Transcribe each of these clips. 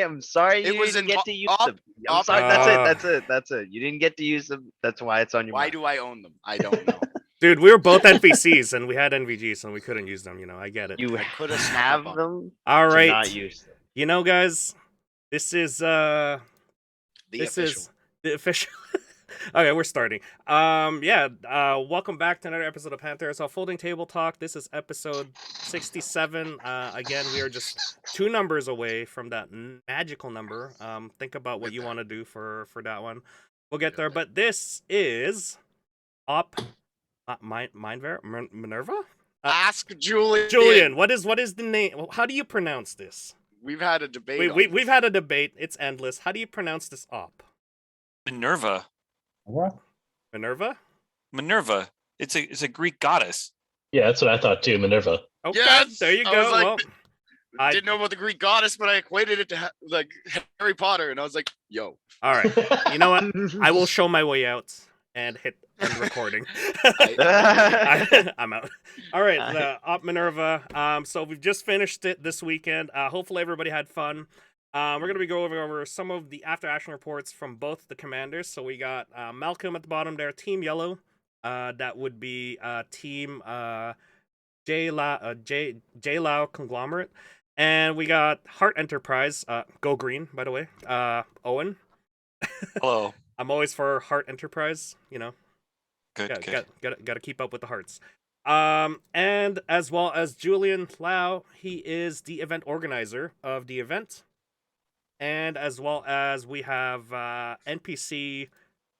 I'm sorry It you was didn't in get to use op- them. I'm op- sorry. That's it. You didn't get to use them. That's why it's on your Why mind. do I own them? I don't know. Dude, we were both NPCs and we had NVGs and we couldn't use them. I get it. You I could have snuck have up on them All to right. not use them. Guys, this is the this official. is the official. Okay, we're starting. Welcome back to another episode of Panther Airsoft Folding Table Talk. This is episode 67. Again, we are just 2 numbers away from that magical number. Think about what you want to do for that one. We'll get there, but this is Minerva? Ask Julian. Julian, what is the name? How do you pronounce this? We've had a debate. We've had a debate. It's endless. How do you pronounce this op? Minerva. What? Minerva? Minerva. It's a Greek goddess. Yeah, that's what I thought too, Minerva. Okay, Yes! there you I go. was like, Well, I didn't know about the Greek goddess, but I equated it to like Harry Potter, and I was like, "Yo, all right. You know what? I will show my way out and hit end recording. I'm out. All right, Op Minerva. So we've just finished it this weekend. Hopefully everybody had fun. We're going to be going over some of the after-action reports from both the commanders. So we got Malcolm at the bottom there, Team Yellow. That would be Team J Lao Conglomerate. And we got Heart Enterprise. Go Green, by the way. Owen. Hello. I'm always for Heart Enterprise, Good. Got to keep up with the hearts. And as well as Julian Lau, he is the event organizer of the event. And as well as we have NPC,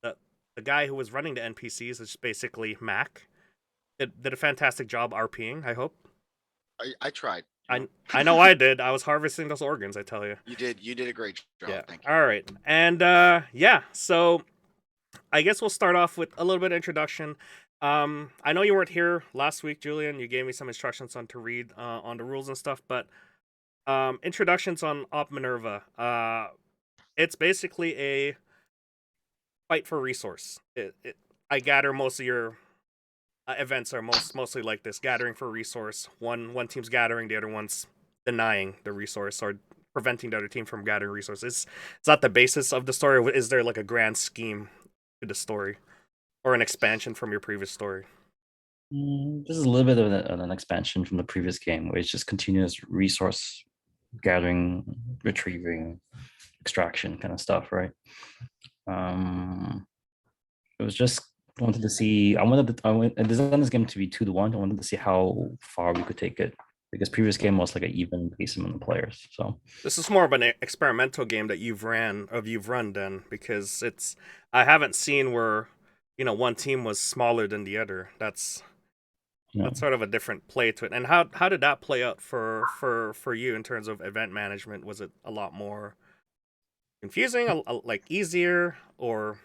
the guy who was running the NPCs, is basically Mac. Did a fantastic job RPing, I hope. I tried." I know I did. I was harvesting those organs, I tell you. You did a great job. Yeah. Thank you. All right. And so I guess we'll start off with a little bit of introduction. I know you weren't here last week, Julian. You gave me some instructions on to read on the rules and stuff, but introductions on Op Minerva. It's basically a fight for resource. I gather most of your events are mostly like this, gathering for resource. One team's gathering, the other one's denying the resource or preventing the other team from gathering resources. Is that the basis of the story, or is there like a grand scheme to the story or an expansion from your previous story? This is a little bit of an expansion from the previous game, where it's just continuous resource gathering, retrieving, extraction kind of stuff, right? It was just wanted to see. I designed this game to be 2-1. I wanted to see how far we could take it, because previous game was like an even base amount of players. So this is more of an experimental game that you've run then, because I haven't seen where one team was smaller than the other. That's sort of a different play to it. And how did that play out for you in terms of event management? Was it a lot more confusing, like easier, or?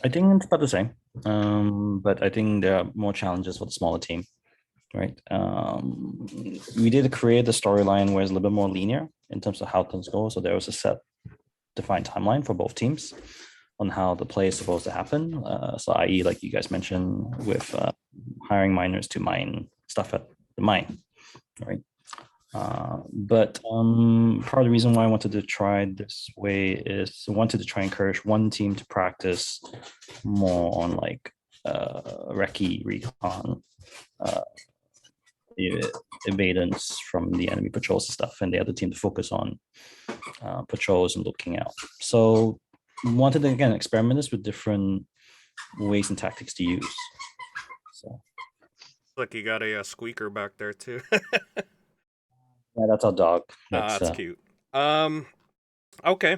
I think it's about the same, but I think there are more challenges for the smaller team, right? We did create the storyline where it's a little bit more linear in terms of how things go. So there was a set defined timeline for both teams on how the play is supposed to happen. So i.e., like you guys mentioned, with hiring miners to mine stuff at the mine, right? But part of the reason why I wanted to try this way is I wanted to try and encourage one team to practice more on like recce, recon, evadance from the enemy patrols and stuff, and the other team to focus on patrols and looking out. So wanted to again experiment this with different ways and tactics to use. So look, you got a squeaker back there too. yeah, that's our dog. That's cute. Okay.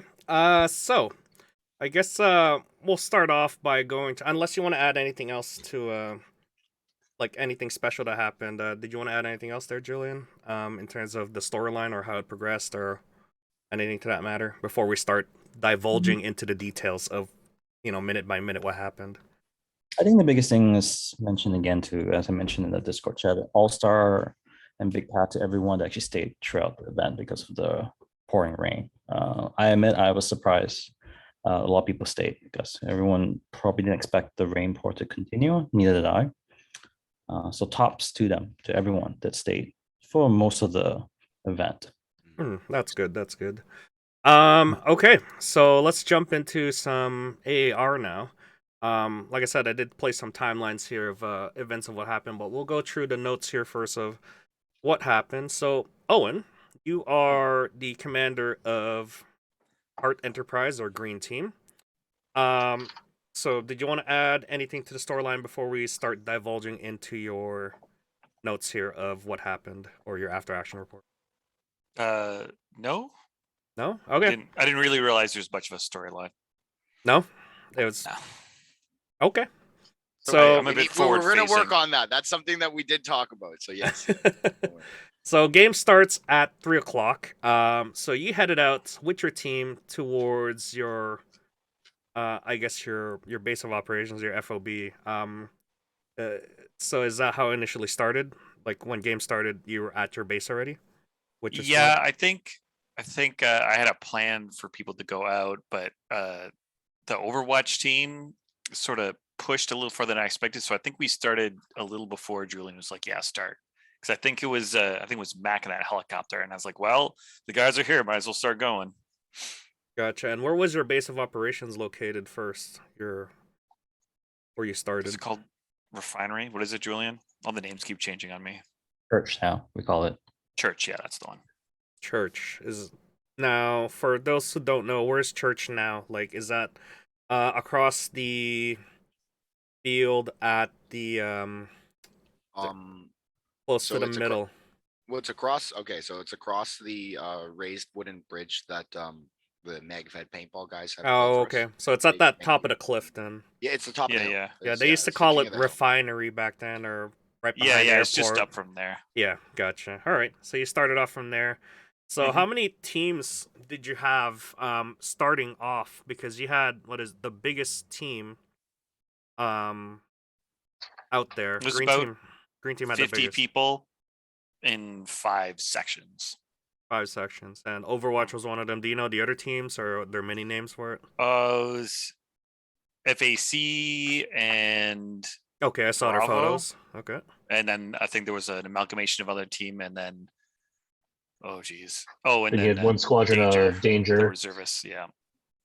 So I guess we'll start off by going to, unless you want to add anything else to like anything special that happened. Did you want to add anything else there, Julian? In terms of the storyline or how it progressed or anything to that matter before we start divulging into the details of minute by minute what happened? I think the biggest thing is mentioned again too, as I mentioned in the Discord chat, All-Star and big pat to everyone that actually stayed throughout the event because of the pouring rain. I admit I was surprised. A lot of people stayed because everyone probably didn't expect the rain pour to continue. Neither did I. So tops to them, to everyone that stayed for most of the event. That's good. That's good. Okay, so let's jump into some AAR now. Like I said, I did play some timelines here of events of what happened, but we'll go through the notes here first of what happened. So, Owen, you are the commander of Heart Enterprise or Green Team. So did you want to add anything to the storyline before we start divulging into your notes here of what happened or your after action report? No, No? I Okay. didn't really realize there's much of a storyline. No? It was No. okay. So So I'm a bit we're going to work forward-facing. on that. That's something that we did talk about. So yes. so game starts at 3:00. So you headed out with your team towards your I guess your base of operations, your FOB. Uh, so is that how it initially started? Like when game started, you were at your base already with your Yeah, squad? I think I had a plan for people to go out, but the Overwatch team sort of pushed a little further than I expected. So I think we started a little before Julian was like, "Yeah, start." Because I think it was Mac in that helicopter, and I was like, "Well, the guys are here, might as well start going." Gotcha. And where was your base of operations located first? Your where you Is started? it called Refinery? What is it, Julian? All the names keep changing on me. Church now, we call it. Church, yeah, that's the one. Church is now for those who don't know, where's church now? Like, is that across the field at the close So to the it's middle? well, it's across. Okay, so it's across the raised wooden bridge that the MagFed paintball guys have built Oh, for us. okay. So it's at that top of the cliff then. Yeah, it's the top of Yeah, the hill. yeah. Yeah, It's- they used to it's the call king it of the hill. refinery back then, or right Yeah, behind the yeah, it's just airport. up from there. Yeah, gotcha. All right. So you started off from there. So how many teams did you have starting off? Because you had what is the biggest team um out there. It was Green about team. Green team had the 50 biggest. people in 5 sections. 5 sections. And Overwatch was one of them. Do you know the other teams or are there many names for it? It was FAC and Okay, I saw their Bravo. photos. Okay. And then I think there was an amalgamation of other team, and then oh geez, and Then then you had one squadron of the Danger, reservists. Yeah,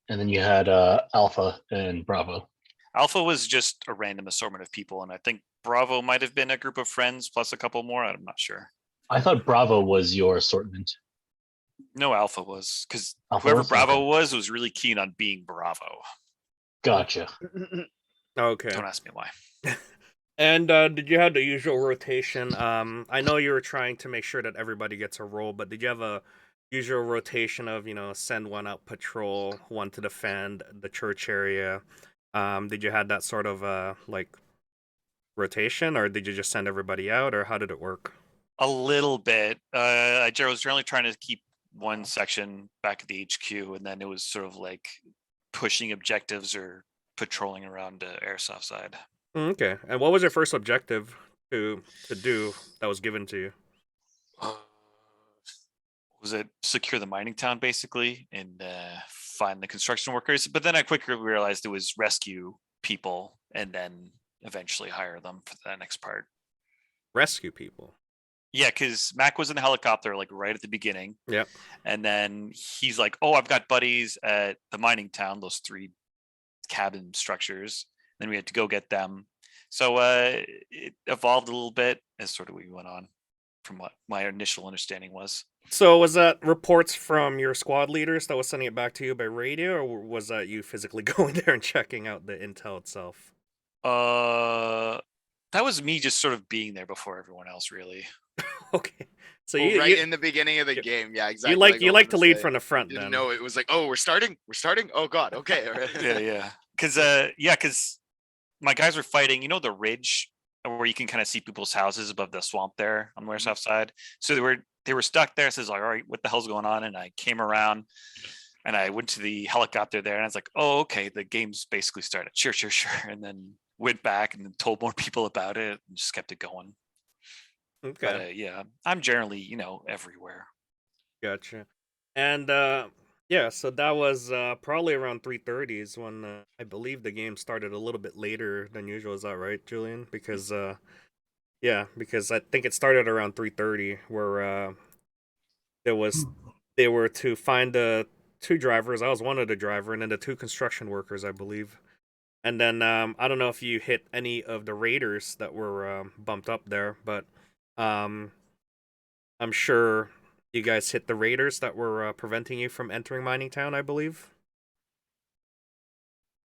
and then you had Alpha and Bravo. Alpha was just a random assortment of people, and I think Bravo might have been a group of friends plus a couple more. I'm not sure. I thought Bravo was your assortment. No, Alpha was, because Alpha whoever was? Bravo Okay. was really keen on being Bravo. Gotcha. Okay. Don't ask me why. And did you have the usual rotation? I know you were trying to make sure that everybody gets a role, but did you have a usual rotation of, send one out patrol, one to defend the church area? Did you have that sort of like rotation, or did you just send everybody out, or how did it work? A little bit. I was generally trying to keep one section back at the HQ, and then it was sort of like pushing objectives or patrolling around the airsoft side. Okay. And what was your first objective to do that was given to you? Was it secure the mining town basically and find the construction workers? But then I quickly realized it was rescue people and then eventually hire them for the next part. Rescue people. Yeah, because Mac was in the helicopter like right at the beginning. Yep. And then he's like, "Oh, I've got buddies at the mining town, those 3 cabin structures." Then we had to go get them. So it evolved a little bit as sort of we went on from what my initial understanding was. So was that reports from your squad leaders that was sending it back to you by radio, or was that you physically going there and checking out the intel itself? That was me just sort of being there before everyone else, really. Okay. So Well, you right you, in the beginning of the you- game, yeah, exactly. you like to Owen lead was from the saying. front Didn't then. know it was like, oh, we're starting. Oh God, okay, all right. Yeah. Because my guys were fighting, the ridge where you can kind of see people's houses above the swamp there on the airsoft side. So they were stuck there. So I was like, all right, what the hell's going on? And I came around and I went to the helicopter there and I was like, oh, okay, the game's basically started. Sure. And then went back and then told more people about it and just kept it going. Okay. But yeah, I'm generally, everywhere. Gotcha. And yeah, so that was probably around 3:30 is when I believe the game started a little bit later than usual. Is that right, Julian? Because yeah, because I think it started around 3:30 where there was they were to find the 2 drivers. I was one of the driver, and then the 2 construction workers, I believe. And then I don't know if you hit any of the raiders that were bumped up there, but I'm sure you guys hit the raiders that were preventing you from entering Mining Town, I believe.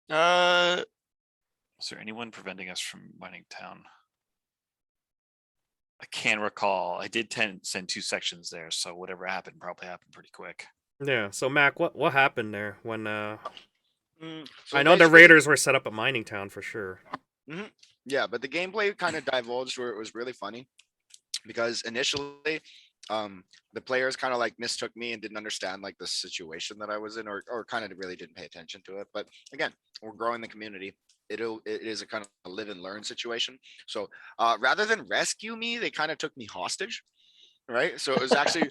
Is there anyone preventing us from mining town? I can't recall. I did send 2 sections there, so whatever happened probably happened pretty quick. Yeah. So Mac, what happened there when So I know the basically- raiders were set up at Mining Town for sure. Yeah, but the gameplay kind of divulged where it was really funny because initially, the players kind of like mistook me and didn't understand like the situation that I was in, or kind of really didn't pay attention to it. But again, we're growing the community. It is a kind of live and learn situation. So rather than rescue me, they kind of took me hostage, right? So it was actually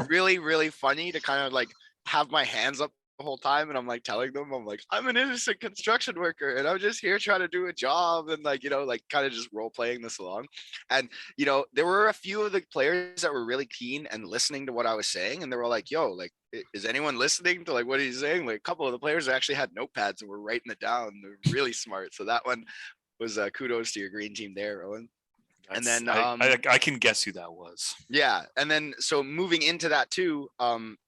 really, really funny to kind of like have my hands up the whole time, and I'm like telling them, I'm like, I'm an innocent construction worker and I'm just here trying to do a job, and like, like kind of just role playing this along. And there were a few of the players that were really keen and listening to what I was saying, and they were like, yo, like, is anyone listening to like what he's saying? Like a couple of the players actually had notepads and were writing it down. They're really smart. So that one was kudos to your green team there, Rowan. And then I can guess who that was. Yeah, and then so moving into that too,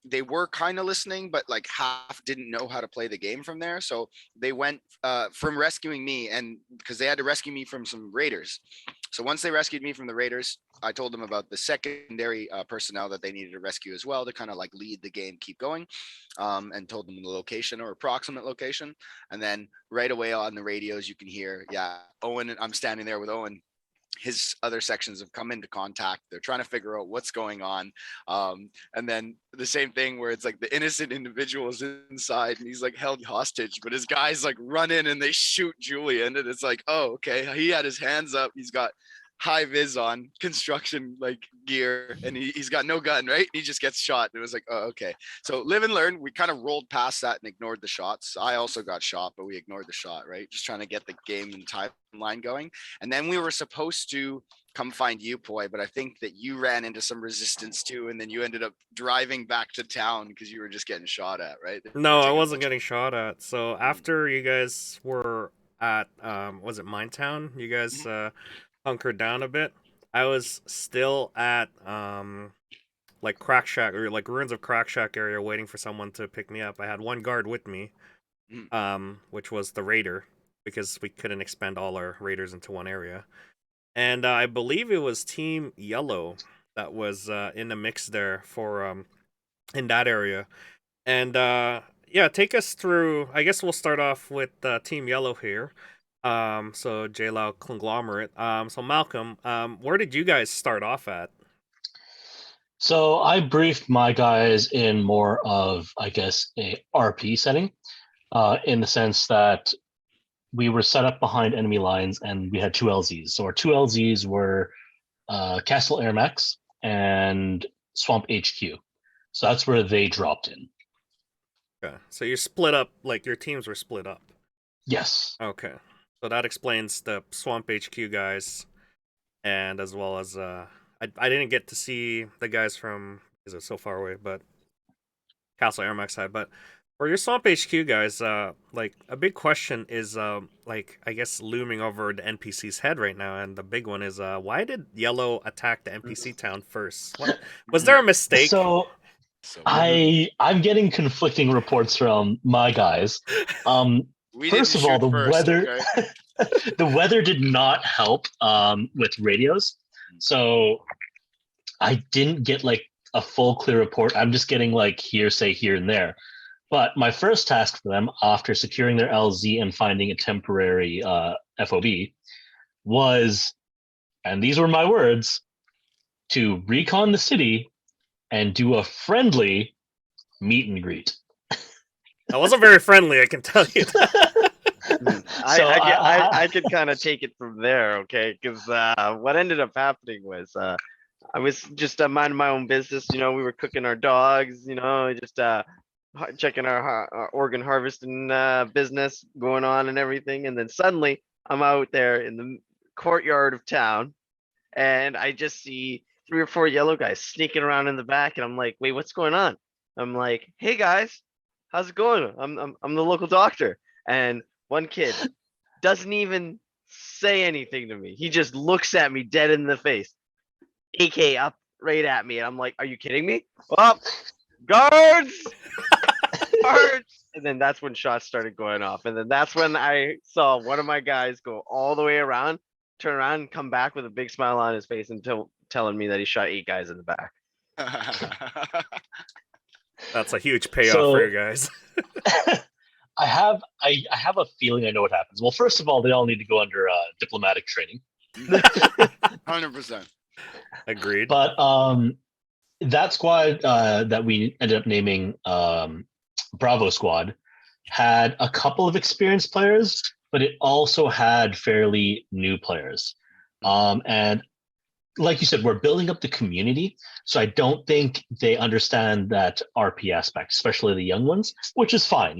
they were kind of listening, but like half didn't know how to play the game from there. So they went from rescuing me, and because they had to rescue me from some raiders. So once they rescued me from the raiders, I told them about the secondary personnel that they needed to rescue as well to kind of like lead the game, keep going, and told them the location or approximate location. And then right away on the radios, you can hear, yeah, Owen. I'm standing there with Owen. His other sections have come into contact. They're trying to figure out what's going on. And then the same thing where it's like the innocent individual is inside and he's like held hostage, but his guys like run in and they shoot Julian. And it's like, oh, okay. He had his hands up. He's got high vis on, construction like gear, and he's got no gun, right? He just gets shot. It was like, oh, okay. So live and learn. We kind of rolled past that and ignored the shots. I also got shot, but we ignored the shot, right? Just trying to get the game and timeline going. And then we were supposed to come find you, Poi, but I think that you ran into some resistance too, and then you ended up driving back to town because you were just getting shot at, right? No, I wasn't getting shot at. So after you guys were at was it Minetown? You guys hunkered down a bit. I was still at like Crack Shack or like Ruins of Crack Shack area waiting for someone to pick me up. I had one guard with me, which was the raider, because we couldn't expend all our raiders into one area. And I believe it was Team Yellow that was in the mix there for in that area. And yeah, take us through. I guess we'll start off with Team Yellow here. So JLAO conglomerate. So Malcolm, where did you guys start off at? So I briefed my guys in more of, I guess, a RP setting, in the sense that we were set up behind enemy lines and we had 2 LZs. So our 2 LZs were Castle Air Max and Swamp HQ. So that's where they dropped in. Okay, so you're split up, like your teams were split up. Yes. Okay, so that explains the Swamp HQ guys, and as well as I didn't get to see the guys from, because it's so far away, but Castle Air Max side. But for your Swamp HQ guys, like a big question is like I guess looming over the NPC's head right now, and the big one is why did Yellow attack the NPC town first? What, was there a mistake? So I'm getting conflicting reports from my guys. First of all, the weather the weather did not help with radios, so I didn't get like a full clear report. I'm just getting like hearsay here and there. But my first task for them, after securing their LZ and finding a temporary FOB, was, and these were my words, to recon the city and do a friendly meet and greet. That wasn't very friendly, I can tell you that. I could kind of take it from there, okay? Because what ended up happening was I was just minding my own business. We were cooking our dogs, just checking our organ harvesting business going on and everything. And then suddenly I'm out there in the courtyard of town, and I just see 3 or 4 yellow guys sneaking around in the back, and I'm like, wait, what's going on? I'm like, hey guys, how's it going? I'm the local doctor. And one kid doesn't even say anything to me. He just looks at me dead in the face, AK up right at me. And I'm like, are you kidding me? Well, guards, guards. And then that's when shots started going off. And then that's when I saw one of my guys go all the way around, turn around, and come back with a big smile on his face and telling me that he shot 8 guys in the back. That's a huge payoff for you guys. I have a feeling I know what happens. Well, first of all, they all need to go under diplomatic training. 100%. Agreed. But that squad that we ended up naming Bravo Squad had a couple of experienced players, but it also had fairly new players. And like you said, we're building up the community. So I don't think they understand that RP aspect, especially the young ones, which is fine,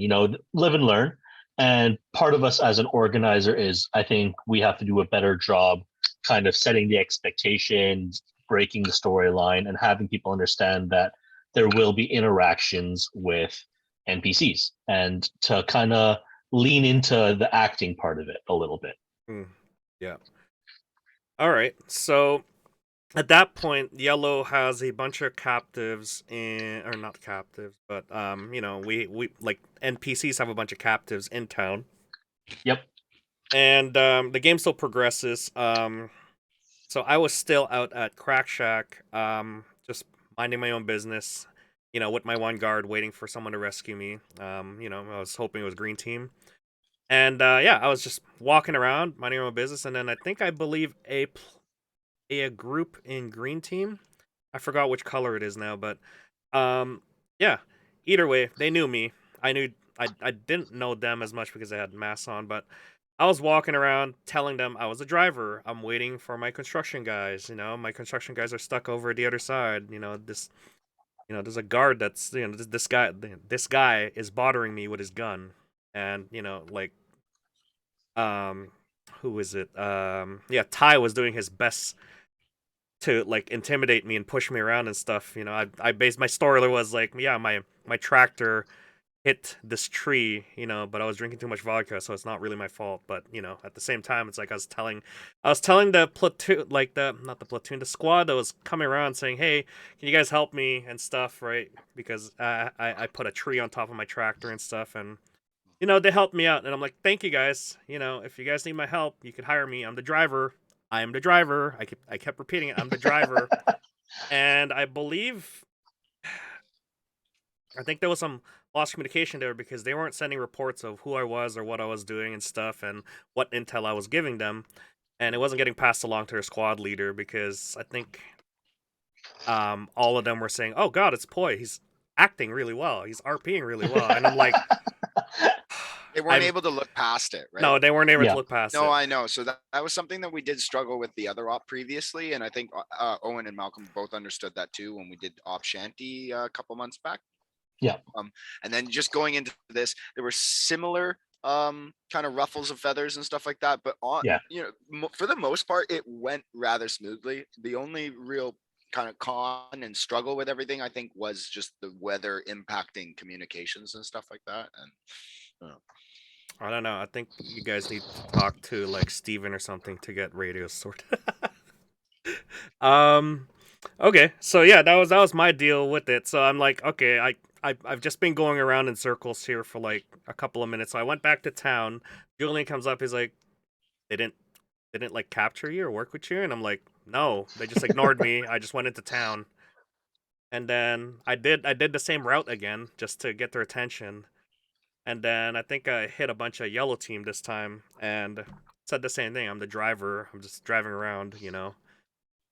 live and learn. And part of us as an organizer is, I think we have to do a better job kind of setting the expectations, breaking the storyline, and having people understand that there will be interactions with NPCs and to kind of lean into the acting part of it a little bit. Yeah. All right. So at that point, Yellow has a bunch of captives or not captives, but we like NPCs have a bunch of captives in town. Yep. And the game still progresses. So I was still out at Crack Shack, just minding my own business, with my one guard waiting for someone to rescue me. I was hoping it was Green Team. And I was just walking around, minding my own business, and then I believe a group in Green Team. I forgot which color it is now, but either way, they knew me. I didn't know them as much because I had masks on, but I was walking around telling them I was a driver. I'm waiting for my construction guys. My construction guys are stuck over the other side. There's a guard that's this guy is bothering me with his gun, and who is it? Ty was doing his best to intimidate me and push me around and stuff. I based my story was my tractor hit this tree, but I was drinking too much vodka, so it's not really my fault. But at the same time, it's like I was telling the platoon, the squad that was coming around saying, "Hey, can you guys help me?" and stuff, right? Because I put a tree on top of my tractor and stuff, and they helped me out, and I'm like, "Thank you guys. If you guys need my help, you could hire me. I'm the driver. I am the driver." I kept repeating it. I'm the driver, and I think there was some lost communication there because they weren't sending reports of who I was or what I was doing and stuff and what intel I was giving them, and it wasn't getting passed along to their squad leader because I think all of them were saying, "Oh God, it's Poi. He's acting really well. He's RPing really well," and I'm like, they weren't able to look past it, right? No, they weren't able to look past it. No, I know. So that was something that we did struggle with the other op previously, and I think Owen and Malcolm both understood that too when we did Op Shanty a couple months back. Yeah. And then just going into this, there were similar kind of ruffles of feathers and stuff like that, but for the most part, it went rather smoothly. The only real kind of con and struggle with everything, I think, was just the weather impacting communications and stuff like that. And I don't know. I think you guys need to talk to Steven or something to get radios sorted. Okay, so that was my deal with it. So I'm like, okay, I've just been going around in circles here for a couple of minutes. So I went back to town. Julian comes up. He's like, they didn't capture you or work with you? And I'm like, no, they just ignored me. I just went into town. And then I did the same route again just to get their attention. And then I think I hit a bunch of yellow team this time and said the same thing. I'm the driver. I'm just driving around,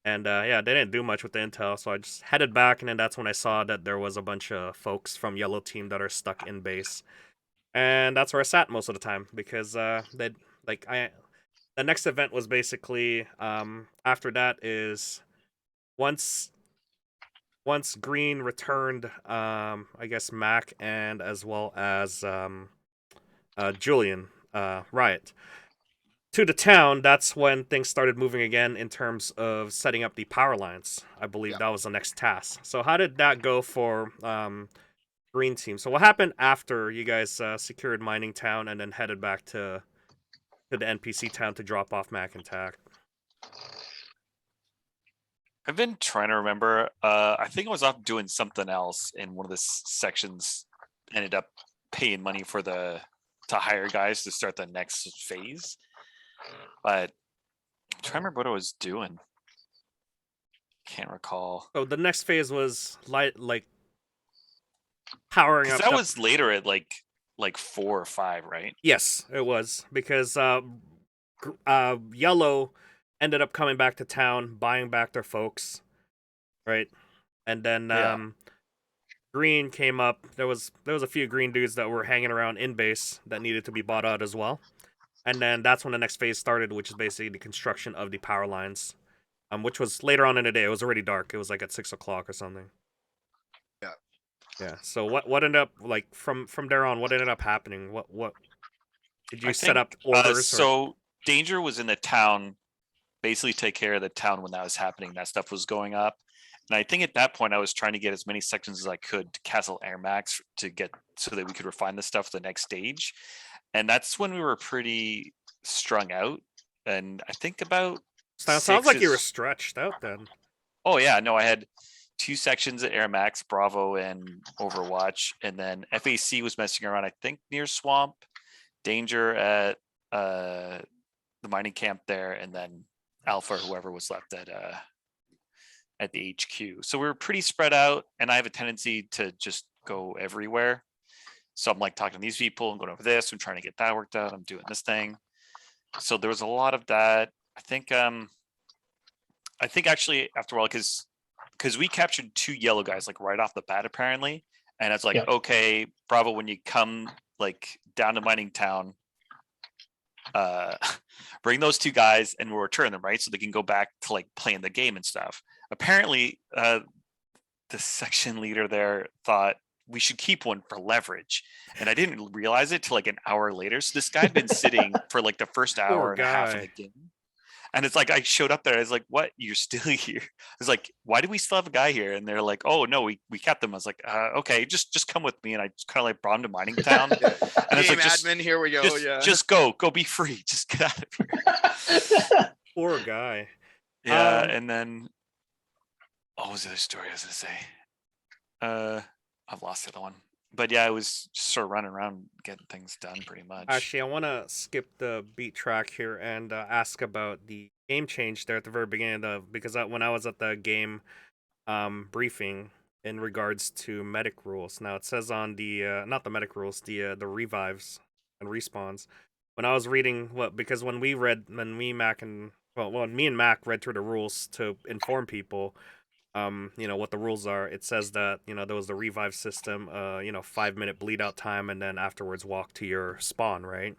And they didn't do much with the intel, so I just headed back, and then that's when I saw that there was a bunch of folks from Yellow Team that are stuck in base, and that's where I sat most of the time because the next event was basically after that is once Green returned, I guess Mac and as well as Julian Riot to the town, that's when things started moving again in terms of setting up the power lines. I believe that was the next task. So how did that go for green team. So what happened after you guys secured mining town and then headed back to the NPC town to drop off Mac and Tack? I've been trying to remember. I think I was off doing something else in one of the sections. Ended up paying money for to hire guys to start the next phase. But I'm trying to remember what I was doing. Can't recall. So the next phase was like powering up. That was later at like 4 or 5, right? Yes, it was because Yellow ended up coming back to town, buying back their folks, right? And then Green came up. There was a few green dudes that were hanging around in base that needed to be bought out as well. And then that's when the next phase started, which is basically the construction of the power lines, which was later on in the day. It was already dark. It was like at 6 o'clock or something. Yeah. Yeah. So what ended up like from there on? What ended up happening? What did you set up orders? So Danger was in the town, basically take care of the town when that was happening. That stuff was going up. And I think at that point I was trying to get as many sections as I could to Castle Air Max to get so that we could refine the stuff for the next stage. And that's when we were pretty strung out. And I think about sounds like you were stretched out then. Oh yeah, no, I had 2 sections at Air Max, Bravo and Overwatch, and then FAC was messing around, I think near Swamp, Danger at the mining camp there, and then Alpha, whoever was left at the HQ. So we were pretty spread out, and I have a tendency to just go everywhere. So I'm like talking to these people and going over this. I'm trying to get that worked out. I'm doing this thing. So there was a lot of that. I think actually after a while, because we captured 2 yellow guys like right off the bat apparently, and it's like, okay, Bravo, when you come like down to mining town, bring those 2 guys and we'll return them, right? So they can go back to like playing the game and stuff. Apparently, the section leader there thought we should keep one for leverage, and I didn't realize it till like an hour later. So this guy had been sitting for like the first hour and a half of the game, and it's like I showed up there. I was like, "What? You're still here?" I was like, "Why do we still have a guy here?" And they're like, "Oh no, we kept them." I was like, "Okay, just come with me." And I just kind of like brought him to mining town. And it's like, admin, here we go. Just go be free. Just get out of here. Poor guy. Yeah, and then what was the other story I was gonna say? I've lost the other one. But yeah, I was just sort of running around getting things done pretty much. Actually, I want to skip the beat track here and ask about the game change there at the very beginning because when I was at the game briefing in regards to medic rules. Now it says on the not the medic rules, the revives and respawns. When I was reading because when me and Mac read through the rules to inform people, what the rules are, it says that, there was the revive system, 5-minute bleed out time, and then afterwards walk to your spawn, right?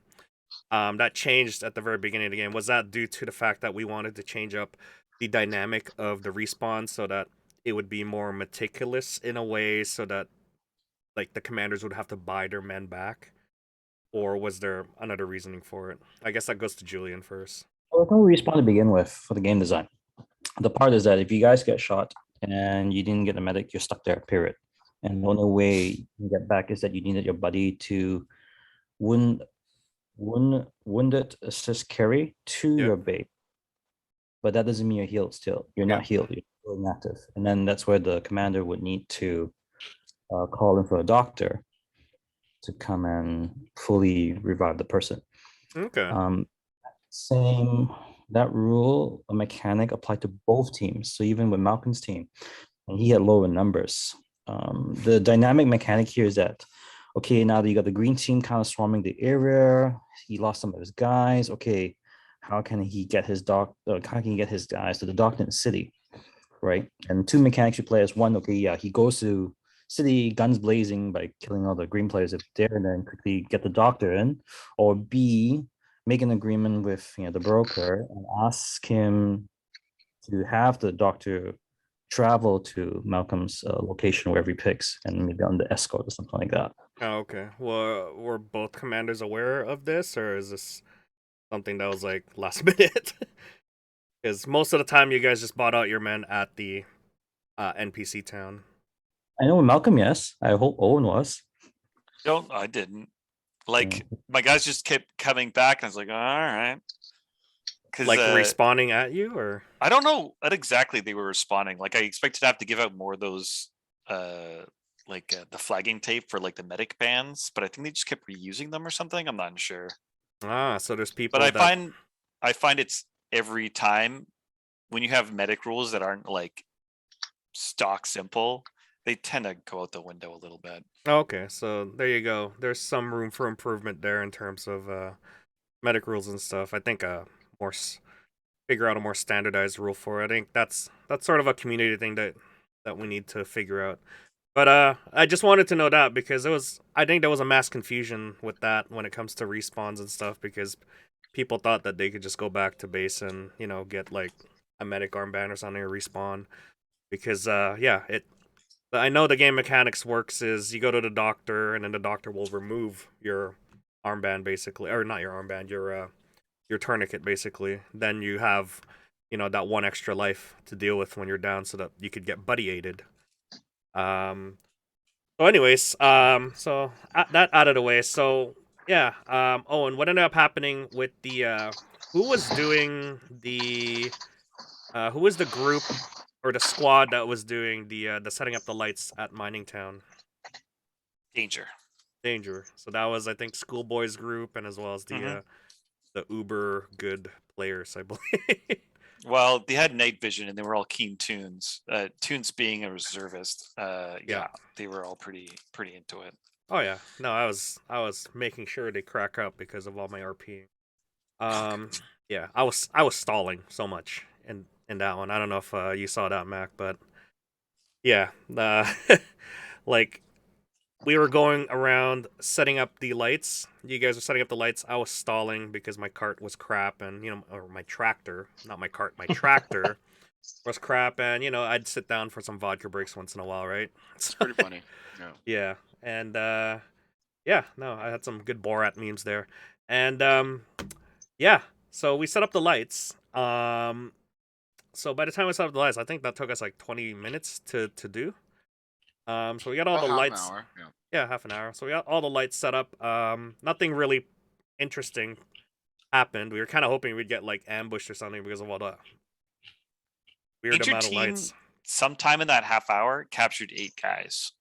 That changed at the very beginning of the game. Was that due to the fact that we wanted to change up the dynamic of the respawn so that it would be more meticulous in a way so that, like, the commanders would have to buy their men back? Or was there another reasoning for it? I guess that goes to Julian first. Well, no respawn to begin with for the game design. The part is that if you guys get shot and you didn't get a medic, you're stuck there, period. And the only way you can get back is that you needed your buddy to wounded assist carry to your base. But that doesn't mean you're healed still. You're not healed, you're still inactive. And then that's where the commander would need to call in for a doctor to come and fully revive the person. Okay. That rule, a mechanic applied to both teams. So even with Malcolm's team, and he had lower numbers. The dynamic mechanic here is that, okay, now that you got the green team kind of swarming the area, he lost some of his guys. Okay, how can he get his guys to the Darknet City, right? And 2 mechanics you play as. One, he goes to city guns blazing by killing all the green players if there, and then quickly get the doctor in. Or B, make an agreement with the broker and ask him to have the doctor travel to Malcolm's location wherever he picks, and maybe on the escort or something like that. Oh, okay. Well, were both commanders aware of this, or is this something that was like last minute? Because most of the time you guys just bought out your men at the NPC town. I know Malcolm, yes. I hope Owen was. No, I didn't. Like my guys just kept coming back, and I was like, all right. Like responding at you, or I don't know what exactly they were responding. Like I expected to have to give out more of those, the flagging tape for like the medic bands, but I think they just kept reusing them or something. I'm not sure. So there's people. But I find it's every time when you have medic rules that aren't like stock simple, they tend to go out the window a little bit. Okay, so there you go. There's some room for improvement there in terms of medic rules and stuff. I think figure out a more standardized rule for it. I think that's sort of a community thing that we need to figure out. But I just wanted to know that because I think there was a mass confusion with that when it comes to respawns and stuff because people thought that they could just go back to base and get like a medic armband or something or respawn because I know the game mechanics works is you go to the doctor and then the doctor will remove your armband basically, or not your armband, your tourniquet basically. Then you have, that one extra life to deal with when you're down so that you could get buddy aided. So anyways, so that out of the way. So yeah, Owen, what ended up happening with the who was doing who was the group or the squad that was doing the setting up the lights at Mining Town? Danger. So that was, I think, Schoolboy's group and as well as the uber good players, I believe. Well, they had night vision and they were all keen Tunes. Tunes being a reservist, they were all pretty into it. Oh yeah, no, I was making sure they crack up because of all my RPing. Yeah, I was stalling so much in that one. I don't know if you saw that, Mac, but yeah, like we were going around setting up the lights. You guys were setting up the lights. I was stalling because my cart was crap, and or my tractor, not my cart, my tractor was crap, and I'd sit down for some vodka breaks once in a while, right? It's pretty funny. Yeah. Yeah, and no, I had some good Borat memes there, and yeah. So we set up the lights. So by the time we set up the lights, I think that took us like 20 minutes to do. So we got all the lights. Half an hour, yeah. Yeah, half an hour. So we got all the lights set up. Nothing really interesting happened. We were kind of hoping we'd get like ambushed or something because of all the weird amount of lights. Sometime in that half hour, captured 8 guys.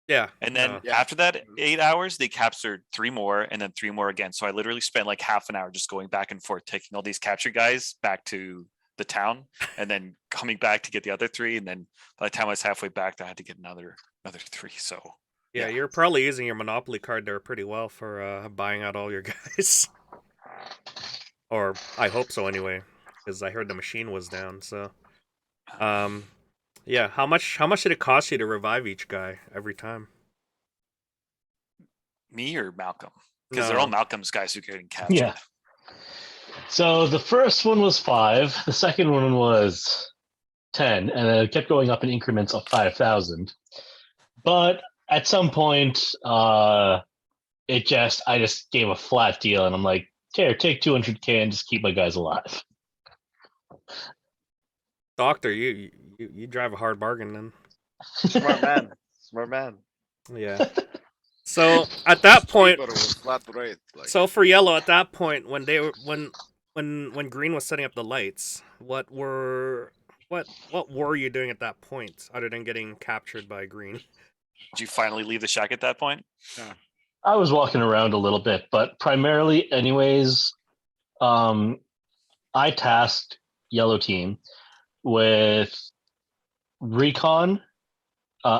Yeah. And then after that 8 hours, they captured 3 more and then 3 more again. So I literally spent like half an hour just going back and forth, taking all these captured guys back to the town and then coming back to get the other 3. And then by the time I was halfway back, I had to get another 3. So yeah, you're probably using your Monopoly card there pretty well for buying out all your guys. Or I hope so anyway, because I heard the machine was down. So, yeah, how much did it cost you to revive each guy every time? Me or Malcolm? Because they're all Malcolm's guys who are getting captured. Yeah. So the first one was 5, the second one was 10, and it kept going up in increments of 5,000. But at some point, I just gave a flat deal, and I'm like, "Here, take 200K and just keep my guys alive." Doctor, you drive a hard bargain then. Smart man. Yeah. So at that point, so for yellow, at that point, when Green was setting up the lights, what were you doing at that point other than getting captured by Green? Did you finally leave the shack at that point? Yeah. I was walking around a little bit, but primarily, anyways, I tasked Yellow Team with recon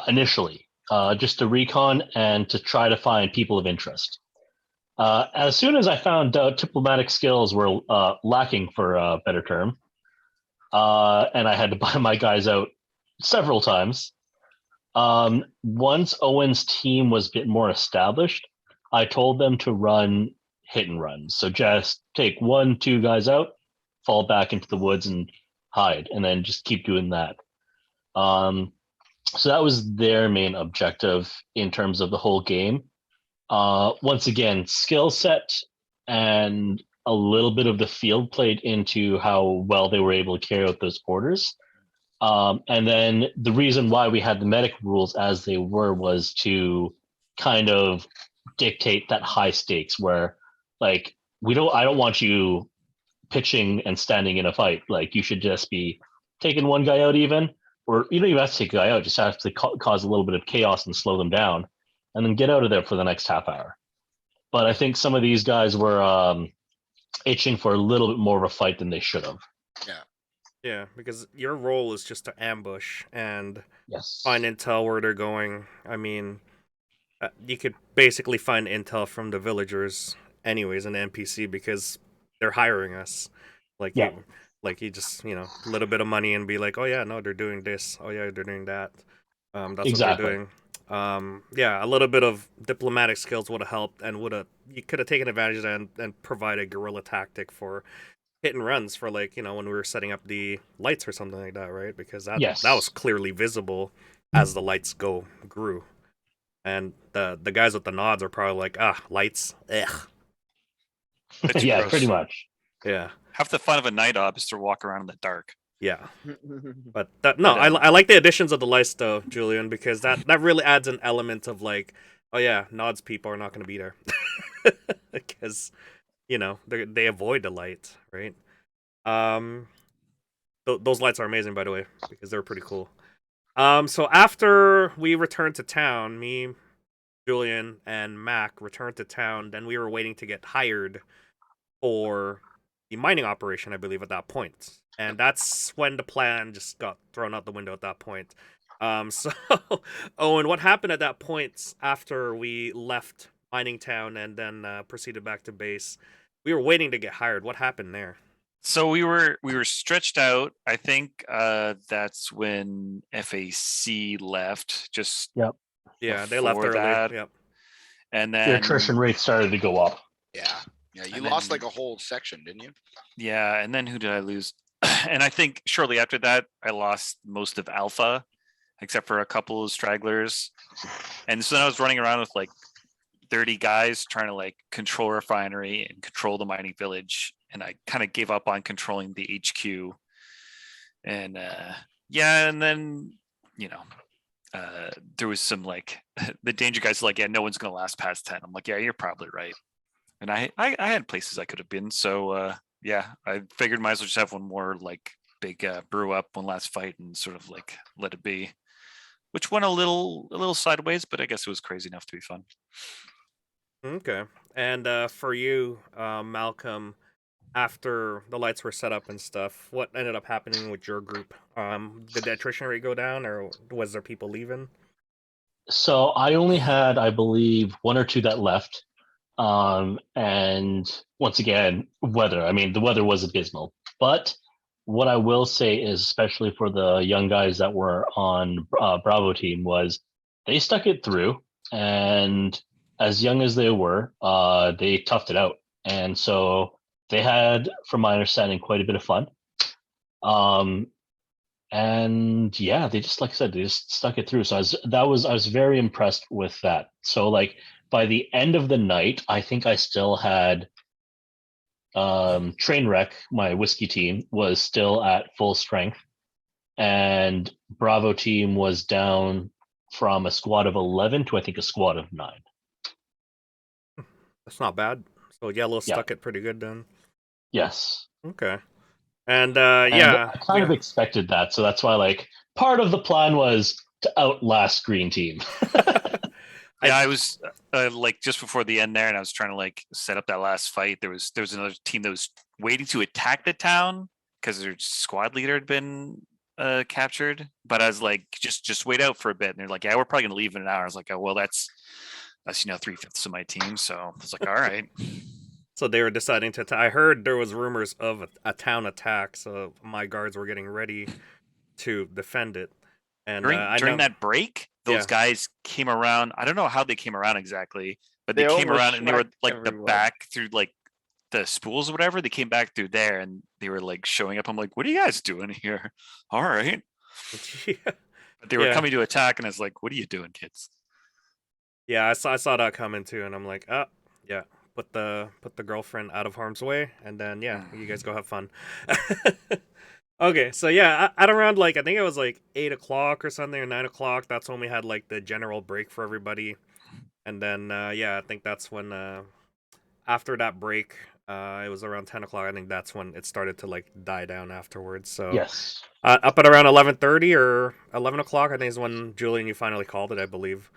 initially, just to recon and to try to find people of interest. As soon as I found out diplomatic skills were lacking, for a better term, and I had to buy my guys out several times, once Owen's team was a bit more established, I told them to run hit and runs. So just take 1-2 guys out, fall back into the woods and hide, and then just keep doing that. So that was their main objective in terms of the whole game. Once again, skill set and a little bit of the field played into how well they were able to carry out those orders. And then the reason why we had the medic rules as they were was to kind of dictate that high stakes where like I don't want you pitching and standing in a fight. Like you should just be taking one guy out even, or you don't even have to take a guy out, just have to cause a little bit of chaos and slow them down and then get out of there for the next half hour. But I think some of these guys were itching for a little bit more of a fight than they should have. Yeah. Yeah, because your role is just to ambush and Yes. find intel where they're going. I mean, you could basically find intel from the villagers anyways in the NPC because they're hiring us. Like Yeah. you just, a little bit of money and be like, oh yeah, no, they're doing this. Oh yeah, they're doing that. That's Exactly. what they're doing. Yeah, a little bit of diplomatic skills would have helped and you could have taken advantage of that and provide a guerrilla tactic for hit and runs for when we were setting up the lights or something like that, right? Because that was clearly visible as the lights grew. And the guys with the nods are probably like, lights, ugh. Yeah, gross. pretty much. Yeah. Half the fun of a night op is to walk around in the dark. Yeah. But I like the additions of the lights though, Julian, because that really adds an element of like, oh yeah, nods people are not going to be there. Because, they avoid the light, right? Those lights are amazing, by the way, because they're pretty cool. So after we returned to town, me, Julian, and Mac returned to town. Then we were waiting to get hired for the mining operation, I believe, at that point. And that's when the plan just got thrown out the window at that point. So, Owen, what happened at that point after we left mining town and then proceeded back to base? We were waiting to get hired. What happened there? So we were stretched out. I think that's when FAC left. Just Yeah, they left early. That. Yep. The And then attrition rate started to go up. Yeah. You And lost then- like a whole section, didn't you? Yeah, and then who did I lose? And I think shortly after that, I lost most of Alpha, except for a couple of stragglers. And so then I was running around with like 30 guys trying to like control refinery and control the mining village. And I kind of gave up on controlling the HQ. And and then, there was some like the danger guys like, yeah, no one's gonna last past 10. I'm like, yeah, you're probably right. And I had places I could have been. So I figured might as well just have one more like big brew up, one last fight, and sort of like let it be. Which went a little sideways, but I guess it was crazy enough to be fun. Okay. And for you, Malcolm, after the lights were set up and stuff, what ended up happening with your group? Did the attrition rate go down, or was there people leaving? So I only had, I believe, one or two that left. And once again, weather. I mean, the weather was abysmal. But what I will say is, especially for the young guys that were on Bravo team, was they stuck it through. And as young as they were, they toughed it out. And so they had, from my understanding, quite a bit of fun. And yeah, they just, like I said, they just stuck it through. So I was very impressed with that. So like by the end of the night, I think I still had Trainwreck, my whiskey team, was still at full strength, and Bravo team was down from a squad of 11 to I think a squad of 9. That's not bad. So Yellow stuck it pretty good then. Yes. Okay. And I kind of expected that, so that's why like part of the plan was to outlast Green Team. I was like just before the end there, and I was trying to like set up that last fight. There was another team that was waiting to attack the town because their squad leader had been captured. But I was like, just wait out for a bit. And they're like, yeah, we're probably gonna leave in an hour. I was like, oh well, that's 3/5 of my team. So I was like, all right. So they were deciding to. I heard there was rumors of a town attack, so my guards were getting ready to defend it. And during that break, those guys came around. I don't know how they came around exactly, but they came around and they were like the back through like the spools or whatever. They came back through there and they were like showing up. I'm like, what are you guys doing here? All right. But they were coming to attack, and I was like, what are you doing, kids? Yeah, I saw that coming too, and I'm like, yeah. Put the girlfriend out of harm's way, and then you guys go have fun. Okay, so yeah, at around like I think it was like 8 o'clock or something or 9 o'clock. That's when we had like the general break for everybody, and then yeah, I think that's when after that break, it was around 10 o'clock. I think that's when it started to like die down afterwards. So Yes. up at around 11:30 or 11 o'clock, I think is when Julian you finally called it, I believe.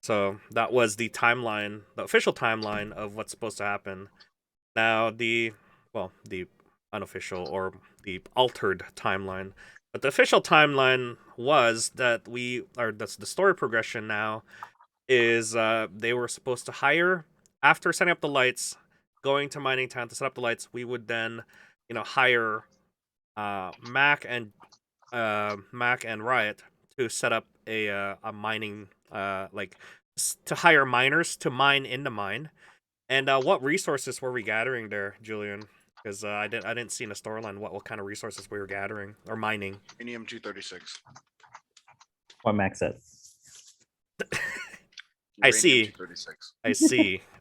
So that was the timeline, the official timeline of what's supposed to happen. Now the unofficial or the altered timeline, but the official timeline was that that's the story progression now is they were supposed to hire after setting up the lights, going to mining town to set up the lights. We would then, hire Mac and Riot to set up a mining to hire miners to mine in the mine. And what resources were we gathering there, Julian? Because I didn't see in the storyline what kind of resources we were gathering or mining. Uranium 236. What Max said. I see. 236.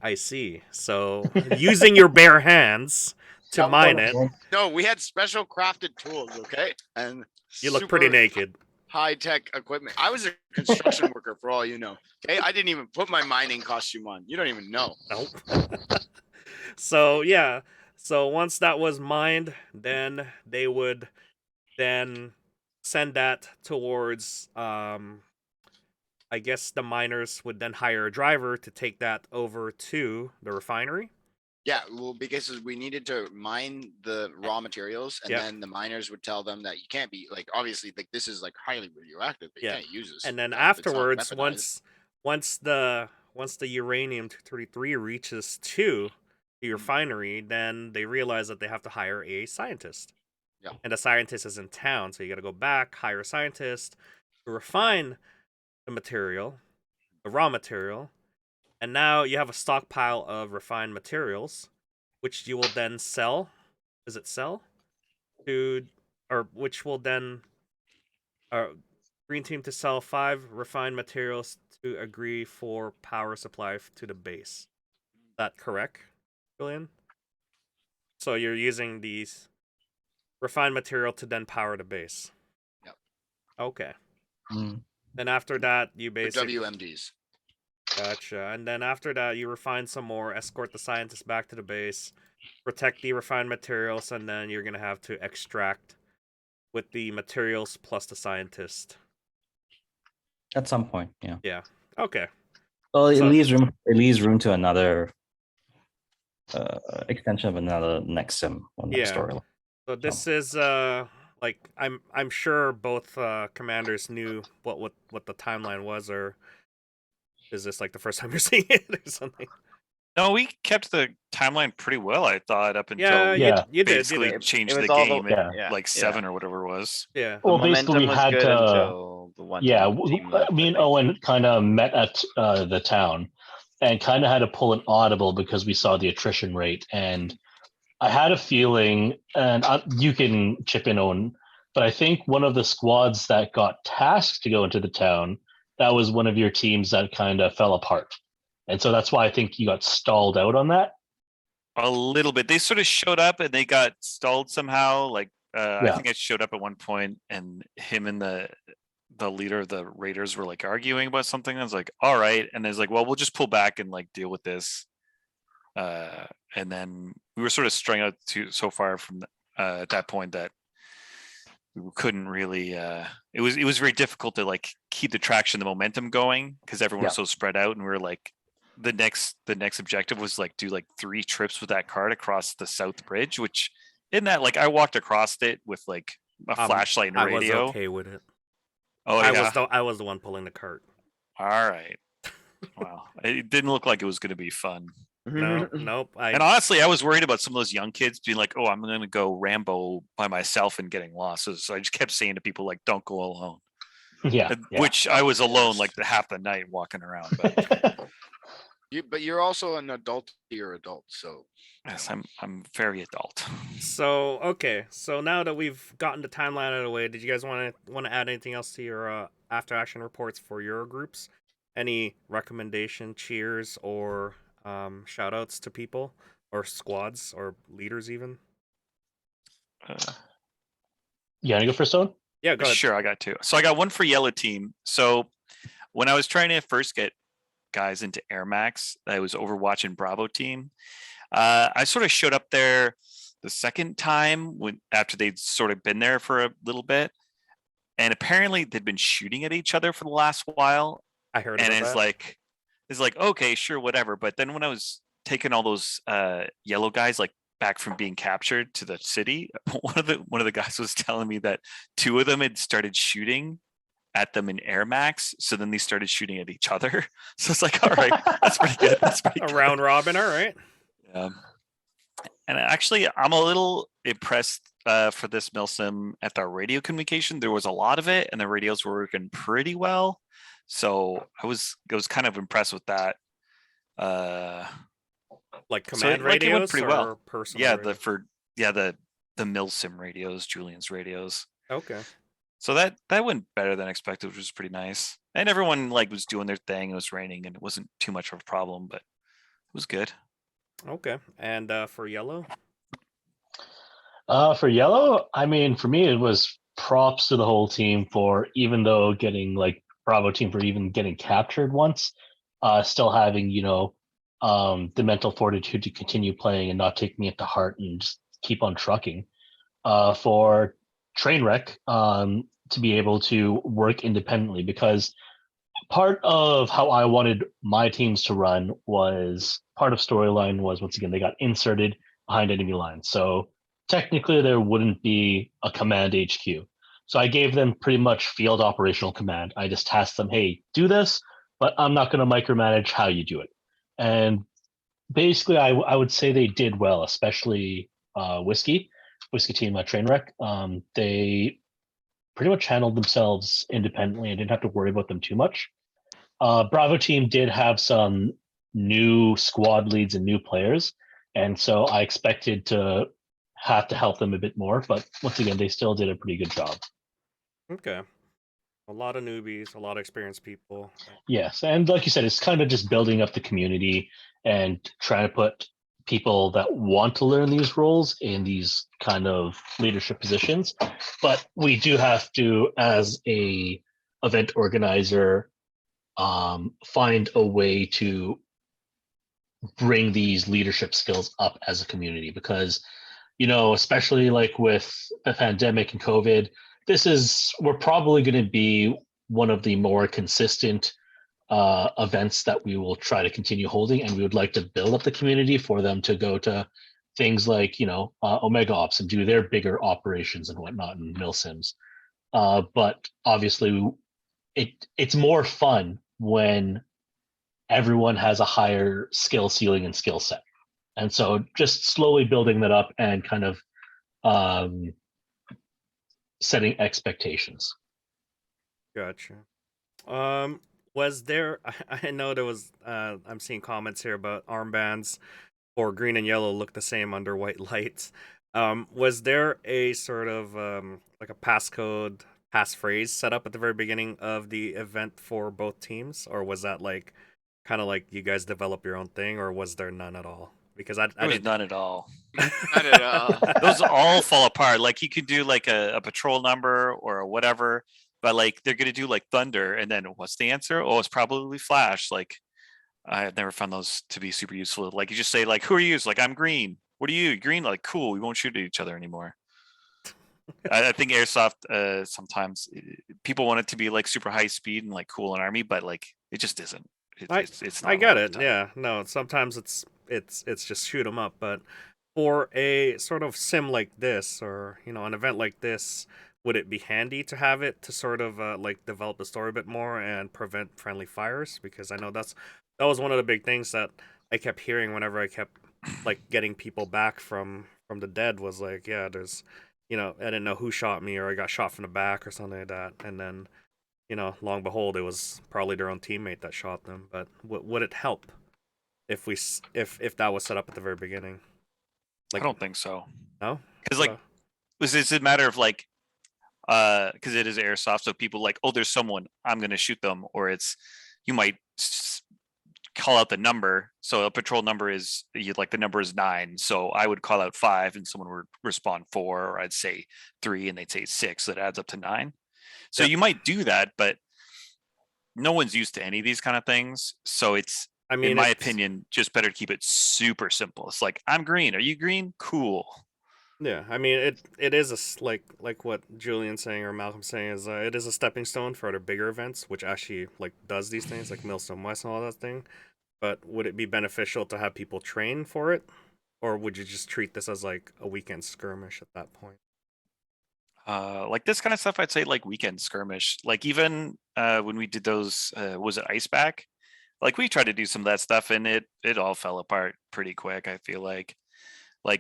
I see. So using your bare hands to mine it. No, we had special crafted tools, okay? And you look pretty naked. High-tech equipment. I was a construction worker for all you know. Okay, I didn't even put my mining costume on. You don't even know. Nope. So yeah. So once that was mined, then they would then send that towards I guess the miners would then hire a driver to take that over to the refinery. Yeah, well, because we needed to mine the raw materials, and Yep. then the miners would tell them that you can't be like, obviously, like this is like highly radioactive, but you Yeah. can't use this. And then It's not afterwards, weaponized. once the uranium 233 reaches to the refinery, then they realize that they have to hire a scientist. Yeah. And the scientist is in town, so you got to go back, hire a scientist to refine the material, the raw material, and now you have a stockpile of refined materials, which you will then sell. Is it sell? Or which will then green team to sell 5 refined materials to agree for power supply to the base. Is that correct, Julian? So you're using these refined material to then power the base. Yep. Okay. Mm. Then after that, you The basically WMDs. Gotcha. And then after that, you refine some more, escort the scientists back to the base, protect the refined materials, and then you're gonna have to extract with the materials plus the scientist. At some point, yeah. Yeah. Okay. Well, it So- leaves room to another extension of another next sim on that Yeah. storyline. So this is like I'm sure both commanders knew what the timeline was, or is this like the first time you're seeing it or something? No, we kept the timeline pretty well, I thought, up until Yeah, we Yeah. you did. basically It changed was the all game yeah. at like 7 or whatever it was. Yeah. Well, The basically, momentum we was had good to. until the one Yeah, team left, me I and think. Owen kind of met at the town, and kind of had to pull an audible because we saw the attrition rate, and I had a feeling, and you can chip in, Owen, but I think one of the squads that got tasked to go into the town, that was one of your teams that kind of fell apart, and so that's why I think you got stalled out on that. A little bit. They sort of showed up and they got stalled somehow. Like I Yeah. think I showed up at one point and him and the leader of the Raiders were like arguing about something. I was like, all right. And there's like, well, we'll just pull back and like deal with this. And then we were sort of strung out so far from at that point that we couldn't really it was very difficult to like keep the traction, the momentum going because everyone was so spread out, and we were like the next objective was like do like 3 trips with that cart across the South Bridge, which in that like I walked across it with like a flashlight and a radio. I was okay with it. Oh yeah. I was the one pulling the cart. All right. Wow. It didn't look like it was going to be fun. No, nope. And honestly, I was worried about some of those young kids being like, "Oh, I'm going to go Rambo by myself and getting lost." So I just kept saying to people like, "Don't go alone." Yeah. Which I was alone like half the night walking around. But But you're also an adult. You're adult, so yes, I'm very adult. So okay, so now that we've gotten the timeline out of the way, did you guys want to add anything else to your after action reports for your groups? Any recommendation, cheers, or shout outs to people or squads or leaders even? You want to go first, Owen? Yeah, go ahead. Sure, I got two. So I got one for yellow team. So when I was trying to first get guys into Air Max, I was Overwatch and Bravo team. I sort of showed up there the second time after they'd sort of been there for a little bit, and apparently they'd been shooting at each other for the last while. I heard and about it's that. it's like okay, sure, whatever. But then when I was taking all those yellow guys like back from being captured to the city, one of the guys was telling me that two of them had started shooting at them in Air Max, so then they started shooting at each other. So it's like, all right, that's pretty good. That's pretty A good. round robin, all right. Yeah. And actually, I'm a little impressed for this milsim at the radio communication. There was a lot of it, and the radios were working pretty well. So I was kind of impressed with that. Like command it radios went pretty or well. personal? Yeah, radio? the milsim radios, Julian's radios. Okay. So that went better than expected, which was pretty nice. And everyone like was doing their thing. It was raining, and it wasn't too much of a problem, but it was good. Okay. And for yellow? For yellow, I mean, for me, it was props to the whole team for, even though getting like Bravo team for even getting captured once, still having, the mental fortitude to continue playing and not taking it to heart and just keep on trucking. For Trainwreck, to be able to work independently, because part of how I wanted my teams to run was part of storyline was, once again, they got inserted behind enemy lines. So technically there wouldn't be a command HQ. So I gave them pretty much field operational command. I just tasked them, hey, do this, but I'm not going to micromanage how you do it. And basically I would say they did well, especially Whiskey team, Trainwreck. They pretty much handled themselves independently and didn't have to worry about them too much. Bravo team did have some new squad leads and new players, and so I expected to have to help them a bit more, but once again, they still did a pretty good job. Okay. A lot of newbies, a lot of experienced people. Yes, and like you said, it's kind of just building up the community and trying to put people that want to learn these roles in these kind of leadership positions. But we do have to, as a event organizer, find a way to bring these leadership skills up as a community, because especially like with the pandemic and COVID, we're probably going to be one of the more consistent events that we will try to continue holding, and we would like to build up the community for them to go to things like Omega Ops and do their bigger operations and whatnot in milsims. But obviously it's more fun when everyone has a higher skill ceiling and skill set. And so just slowly building that up and kind of setting expectations. Gotcha. Was there, I know there was, I'm seeing comments here about armbands for green and yellow look the same under white lights. Was there a sort of like a passcode, passphrase set up at the very beginning of the event for both teams? Or was that like, kind of like you guys develop your own thing, or was there none at all? Because I There was didn't. none at all. Not at all. Those all fall apart. Like you could do like a patrol number or whatever, but like they're gonna do like thunder, and then what's the answer? Oh, it's probably flash. Like I've never found those to be super useful. Like you just say like, who are you? It's like, I'm green. What are you? Green? Like, cool. We won't shoot at each other anymore. I think Airsoft sometimes people want it to be like super high speed and like cool in army, but like it just isn't. It's not I get all the it. time. Yeah. No, sometimes it's just shoot 'em up, but for a sort of sim like this, or an event like this, would it be handy to have it to sort of like develop the story a bit more and prevent friendly fires? Because I know that was one of the big things that I kept hearing whenever I kept like getting people back from the dead, was like, yeah, there's I didn't know who shot me, or I got shot from the back or something like that, and then long and behold, it was probably their own teammate that shot them. But would it help if that was set up at the very beginning? I don't think so. No, Because like, it's a matter of like, because it is Airsoft, so people like, oh, there's someone, I'm gonna shoot them, or it's you might call out the number. So a patrol number is the number is 9. So I would call out 5 and someone would respond 4, or I'd say 3 and they'd say 6. So that adds up to 9. So you might do that, but no one's used to any of these kind of things. So it's, in my opinion, just better to keep it super simple. It's like, I'm green. Are you green? Cool. Yeah, I mean it is like what Julian's saying or Malcolm's saying is it is a stepping stone for other bigger events, which actually like does these things like Millstone West and all that thing. But would it be beneficial to have people train for it, or would you just treat this as like a weekend skirmish at that point? Like this kind of stuff, I'd say like weekend skirmish. Like even when we did those, was it Iceback? Like we tried to do some of that stuff, and it all fell apart pretty quick. I feel like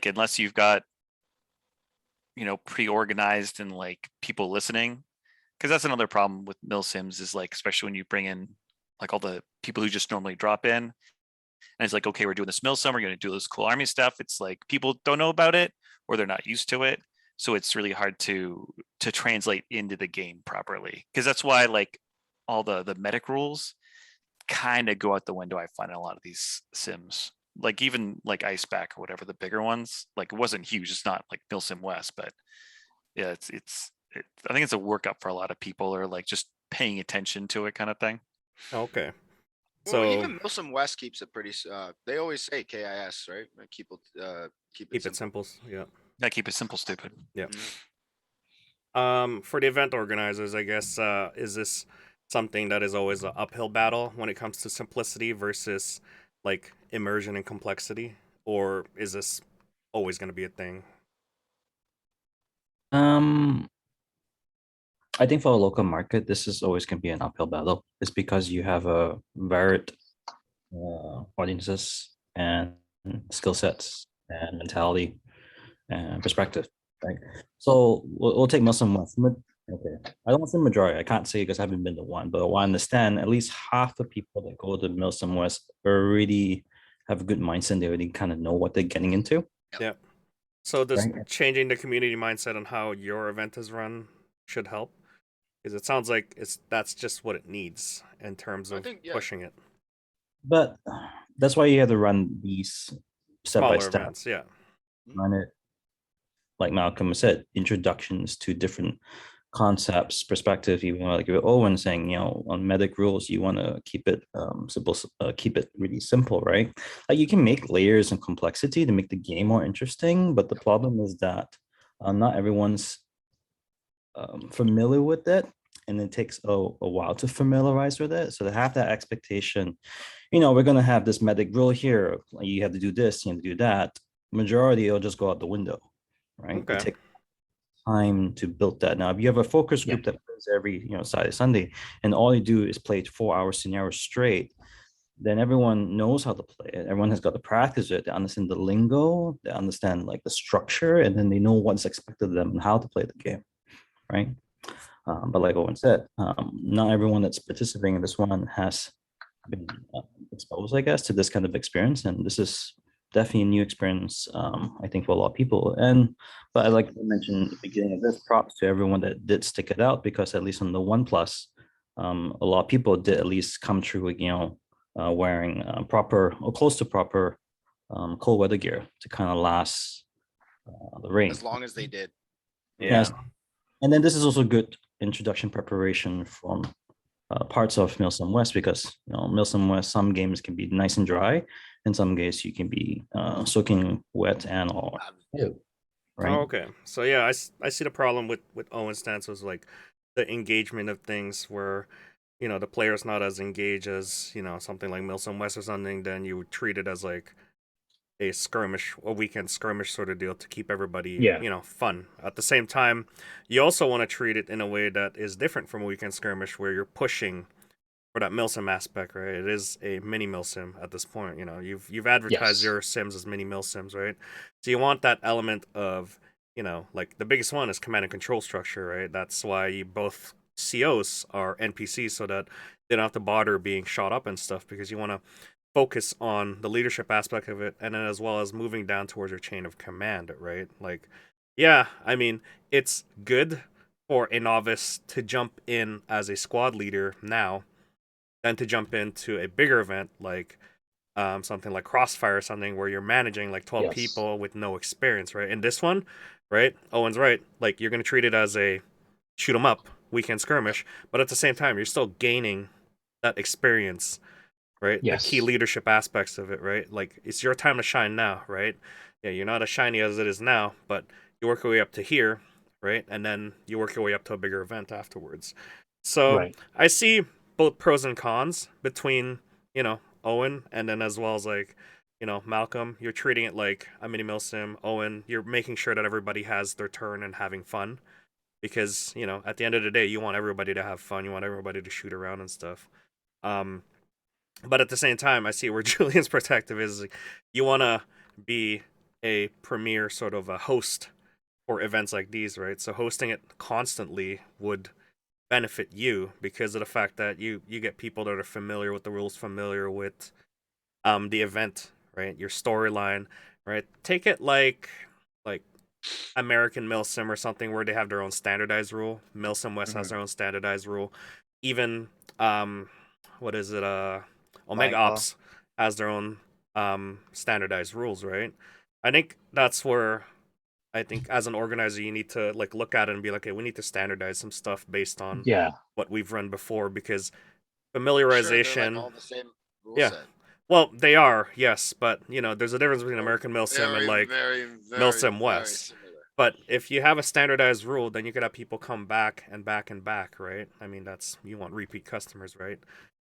unless you've got pre-organized and like people listening, because that's another problem with mil sims is like, especially when you bring in like all the people who just normally drop in, and it's like, okay, we're doing this mil sim, we're going to do this cool army stuff. It's like people don't know about it or they're not used to it, so it's really hard to translate into the game properly, because that's why like all the medic rules kind of go out the window, I find, in a lot of these sims. Like even like Iceback or whatever, the bigger ones, like it wasn't huge. It's not like Milsim West, but yeah, I think it's a workup for a lot of people, or like just paying attention to it kind of thing. Okay. So well, even Milsim West keeps it pretty. They always say KIS, right? Keep it simple. Yeah. Yeah, keep it simple, stupid. Yeah. For the event organizers, I guess, is this something that is always an uphill battle when it comes to simplicity versus like immersion and complexity, or is this always going to be a thing? I think for a local market, this is always going to be an uphill battle. It's because you have a varied audiences and skill sets and mentality and perspective, right? So we'll take Muslim West. Okay, I don't want to say majority. I can't say because I haven't been to one, but I understand at least half the people that go to Muslim West already have a good mindset. They already kind of know what they're getting into. Yeah. So this changing the community mindset on how your event is run should help, because it sounds like that's just what it needs in terms of pushing it. But that's why you have to run these step by step events. Yeah. Run it, like Malcolm said, introductions to different concepts, perspective. Even like Owen saying, on medic rules, you want to keep it simple, keep it really simple, right? Like you can make layers and complexity to make the game more interesting, but the problem is that not everyone's familiar with it, and it takes a while to familiarize with it. So to have that expectation, we're going to have this medic rule here. You have to do this, you have to do that. Majority will just go out the window, right? Okay. It takes time to build that. Now, if you have a focus group that plays every Saturday, Sunday, and all you do is play 4 hours scenarios straight, then everyone knows how to play it. Everyone has got to practice it. They understand the lingo, they understand like the structure, and then they know what's expected of them and how to play the game, right? But like Owen said, not everyone that's participating in this one has been exposed, I guess, to this kind of experience, and this is definitely a new experience, I think, for a lot of people. But I like to mention at the beginning of this, props to everyone that did stick it out, because at least on the OnePlus, a lot of people did at least come through, wearing proper or close to proper cold weather gear to kind of last the rain. As long as they did. Yeah. Yes. And then this is also good introduction preparation from parts of Milsim West, because Milsim West, some games can be nice and dry, and some games you can be soaking wet and all. Right? Oh, okay. So yeah, I see the problem with Owen's stance was like the engagement of things where the player's not as engaged as something like Milsim West or something. Then you would treat it as like a weekend skirmish sort of deal to keep everybody fun. At the same time, you also want to treat it in a way that is different from a weekend skirmish, where you're pushing for that milsim aspect, right? It is a mini milsim at this point. You've advertised your sims as mini milsims, right? So you want that element of like the biggest one is command and control structure, right? That's why both COs are NPCs, so that they don't have to bother being shot up and stuff, because you want to focus on the leadership aspect of it, and then as well as moving down towards your chain of command, right? Like, yeah, I mean, it's good for a novice to jump in as a squad leader now, than to jump into a bigger event like something like Crossfire or something where you're managing like 12 people with no experience, right? In this one, right? Owen's right. Like you're gonna treat it as a shoot 'em up weekend skirmish, but at the same time, you're still gaining that experience, right? The key leadership aspects of it, right? Like it's your time to shine now, right? Yeah, you're not as shiny as it is now, but you work your way up to here, right? And then you work your way up to a bigger event afterwards. So I see both pros and cons between, Owen, and then as well as like, Malcolm. You're treating it like a mini mill sim. Owen, you're making sure that everybody has their turn and having fun. Because, at the end of the day, you want everybody to have fun. You want everybody to shoot around and stuff. But at the same time, I see where Julian's perspective is. Like, you want to be a premier sort of a host for events like these, right? So hosting it constantly would benefit you because of the fact that you get people that are familiar with the rules, familiar with the event, right? Your storyline, right? Take it like American Milsim or something where they have their own standardized rule. Milsim West has their own standardized rule. Even what is it? Omega Ops has their own standardized rules, right? I think that's where I think as an organizer you need to like look at it and be like, okay, we need to standardize some stuff based on what we've run before because familiarization. Sure, like all the same rule set. Well, they are, yes, but there's a difference between American Milsim and like Milsim West. But if you have a standardized rule, then you could have people come back and back and back, right? I mean, you want repeat customers, right?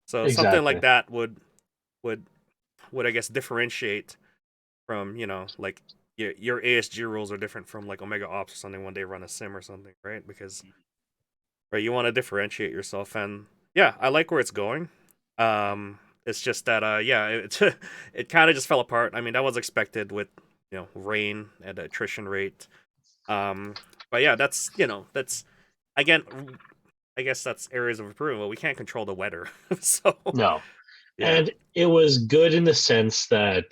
So something like that would I guess differentiate from like your ASG rules are different from like Omega Ops or something when they run a sim or something, right? Because you want to differentiate yourself, and I like where it's going. It's just that it kind of just fell apart. I mean, that was expected with rain and attrition rate. But that's again, I guess that's areas of improvement. We can't control the weather, so no. And it was good in the sense that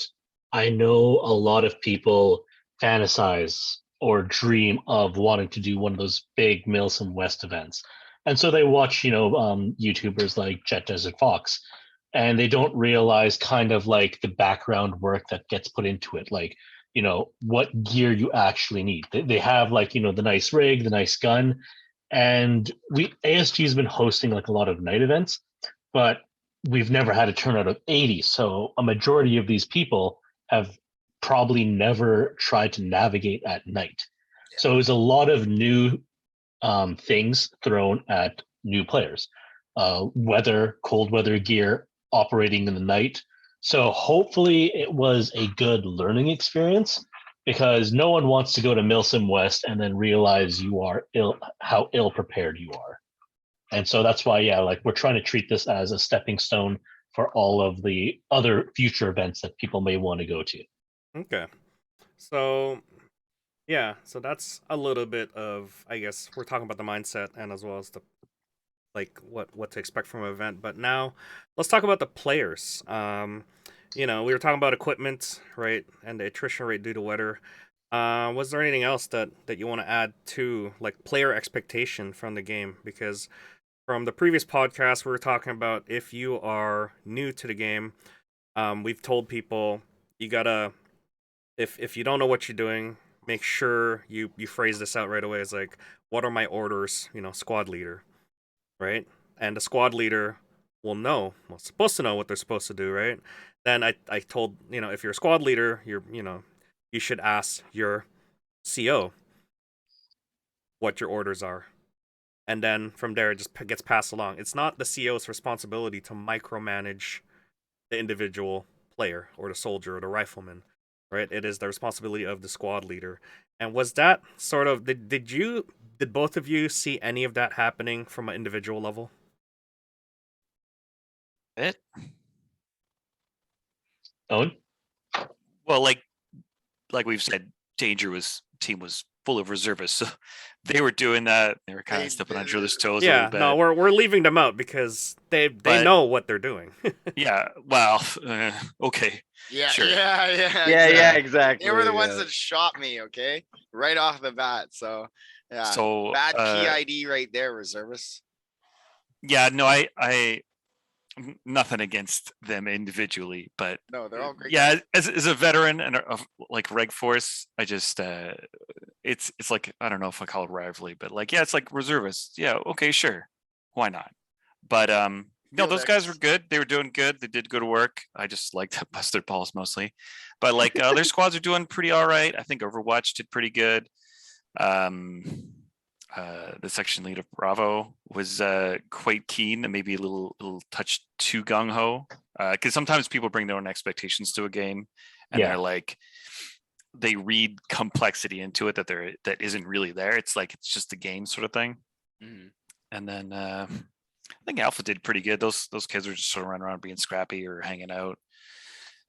I know a lot of people fantasize or dream of wanting to do one of those big Milsim West events. And so they watch, YouTubers like Jet Desert Fox, and they don't realize kind of like the background work that gets put into it. Like, what gear you actually need. They have like, the nice rig, the nice gun. And ASG has been hosting like a lot of night events, but we've never had a turnout of 80. So a majority of these people have probably never tried to navigate at night. So it was a lot of new things thrown at new players. Weather, cold weather gear, operating in the night. So hopefully it was a good learning experience because no one wants to go to Milsim West and then realize how ill prepared you are. And so that's why, like we're trying to treat this as a stepping stone for all of the other future events that people may want to go to. Okay. So, so that's a little bit of, I guess, we're talking about the mindset and as well as the, like, what to expect from an event. But now, let's talk about the players. We were talking about equipment, right, and the attrition rate due to weather. Was there anything else that you want to add to, like, player expectation from the game? Because from the previous podcast, we were talking about if you are new to the game, we've told people you gotta, if you don't know what you're doing, make sure you phrase this out right away. It's like, what are my orders? Squad leader, right? And the squad leader will know, supposed to know what they're supposed to do, right? Then I told, if you're a squad leader, you should ask your CO what your orders are. And then from there, it just gets passed along. It's not the CO's responsibility to micromanage the individual player or the soldier or the rifleman, right? It is the responsibility of the squad leader. And was that sort of, did both of you see any of that happening from an individual level? Owen? Well, like we've said, team was full of reservists, so they were doing that. They were kind of stepping on each other's toes a little bit. No, we're leaving them out because they know what they're doing. Well, okay. Sure. Exactly. They were the ones that shot me, okay, right off the bat. So so bad PID right there, reservists. No, I nothing against them individually, but No, they're all great. yeah, as a veteran and like Reg Force, I just it's like, I don't know if I call it rivalry, but like, yeah, it's like reservists. Yeah, okay, sure, why not? But no, those guys were good. They were doing good. They did good work. I just like to bust their balls mostly, but like their squads are doing pretty all right. I think Overwatch did pretty good. The section lead of Bravo was quite keen and maybe a little touch too gung ho, because sometimes people bring their own expectations to a game, and they're like, they read complexity into it that isn't really there. It's like it's just a game sort of thing. Mm-hmm. And then I think Alpha did pretty good. Those kids were just sort of running around being scrappy or hanging out.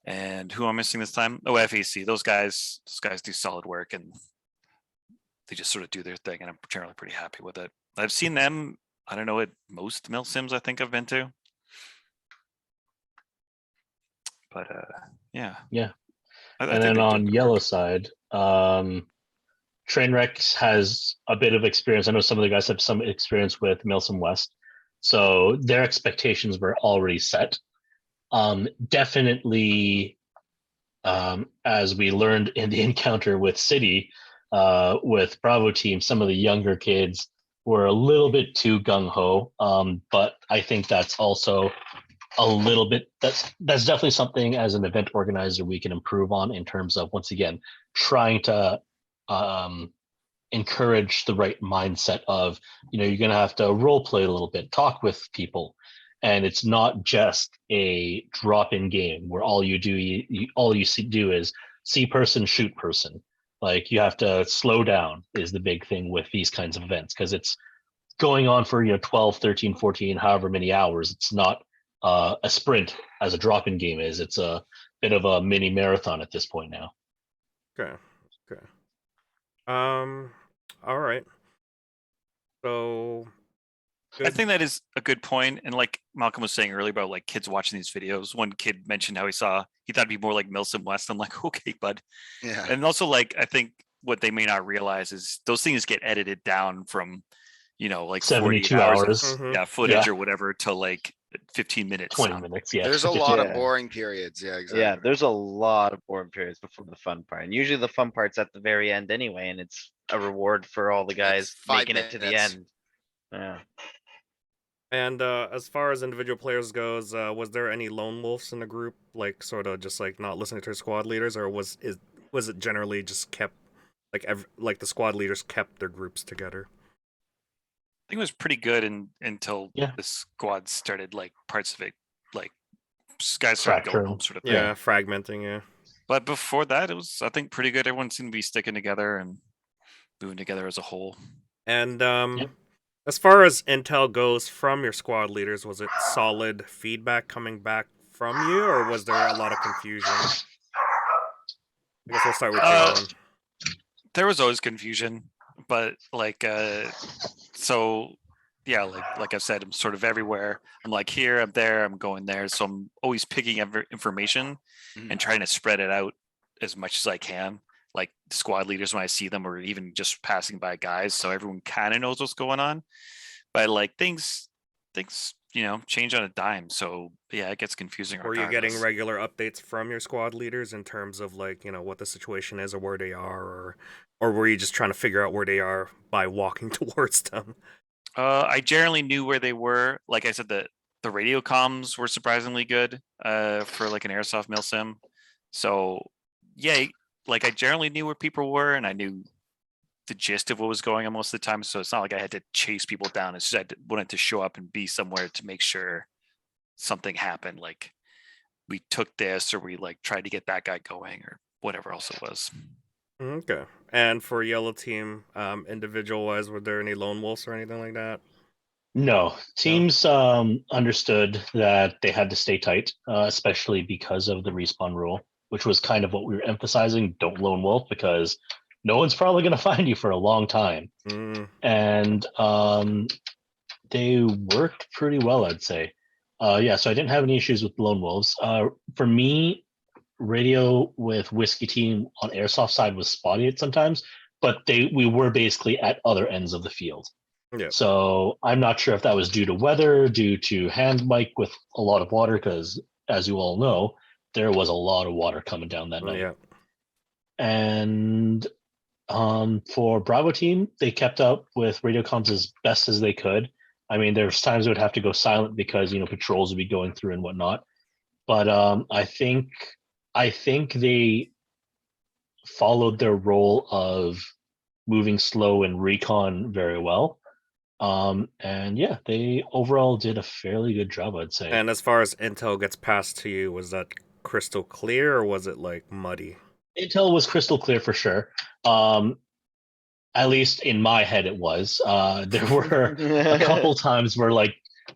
And who am I missing this time? Oh, FAC. Those guys do solid work, and they just sort of do their thing, and I'm generally pretty happy with it. I've seen them, I don't know, at most Mil Sims I think I've been to. But yeah. And then on Yellow side, Trainwreck has a bit of experience. I know some of the guys have some experience with Milsim West, so their expectations were already set. Definitely, as we learned in the encounter with City, with Bravo team, some of the younger kids were a little bit too gung-ho, but I think that's also a little bit, that's definitely something as an event organizer we can improve on, in terms of, once again, trying to encourage the right mindset of, you're going to have to role play a little bit, talk with people, and it's not just a drop-in game where all you do is see person, shoot person. Like, you have to slow down is the big thing with these kinds of events, because it's going on for 12, 13, 14, however many hours. It's not a sprint as a drop-in game is. It's a bit of a mini marathon at this point now. Okay. All right. So I think that is a good point. And like Malcolm was saying earlier about like kids watching these videos, one kid mentioned how he thought it'd be more like Milsim West. I'm like, okay, bud. Yeah. And also, like, I think what they may not realize is those things get edited down from, like 72 hours. Mhm. Footage or whatever to like 15 minutes. 20 minutes. Yeah. There's a lot of boring periods. Yeah, exactly. Yeah, there's a lot of boring periods before the fun part. And usually the fun part's at the very end anyway, and it's a reward for all the guys 5 making it to the minutes. end. Yeah. And as far as individual players goes, was there any lone wolves in the group, like sort of just like not listening to their squad leaders, or was it generally just kept like the squad leaders kept their groups together? I think it was pretty good until the squad started, like, parts of it, like guys started going home sort of thing. Yeah, fragmenting. Yeah. But before that, it was, I think, pretty good. Everyone seemed to be sticking together and moving together as a whole. And as far as intel goes from your squad leaders, was it solid feedback coming back from you, or was there a lot of confusion? I guess we'll start with you. There was always confusion, but like, so yeah, like I've said, I'm sort of everywhere. I'm like here, I'm there, I'm going there. So I'm always picking up information and trying to spread it out as much as I can. Like squad leaders, when I see them, or even just passing by guys, so everyone kind of knows what's going on. But like things change on a dime. So yeah, it gets confusing. Were you getting regular updates from your squad leaders in terms of like, what the situation is or where they are, or were you just trying to figure out where they are by walking towards them? I generally knew where they were. Like I said, the radio comms were surprisingly good for like an Airsoft Milsim. So yeah, like I generally knew where people were, and I knew the gist of what was going on most of the time. So it's not like I had to chase people down. It's just I wanted to show up and be somewhere to make sure something happened. Like we took this, or we like tried to get that guy going, or whatever else it was. Okay. And for Yellow Team, individual wise, were there any lone wolves or anything like that? No. Teams understood that they had to stay tight, especially because of the respawn rule, which was kind of what we were emphasizing. Don't lone wolf, because no one's probably going to find you for a long time. And they worked pretty well, I'd say. So I didn't have any issues with lone wolves. For me, radio with Whiskey Team on Airsoft side was spotty at sometimes, but we were basically at other ends of the field. Yeah. So I'm not sure if that was due to weather, due to hand mic with a lot of water, because as you all know, there was a lot of water coming down that night. Yeah. And for Bravo team, they kept up with radio comms as best as they could. I mean, there's times they would have to go silent because patrols would be going through and whatnot. But I think they followed their role of moving slow and recon very well. And yeah, they overall did a fairly good job, I'd say. And as far as intel gets passed to you, was that crystal clear or was it like muddy? Intel was crystal clear for sure. At least in my head, it was. There were a couple times where like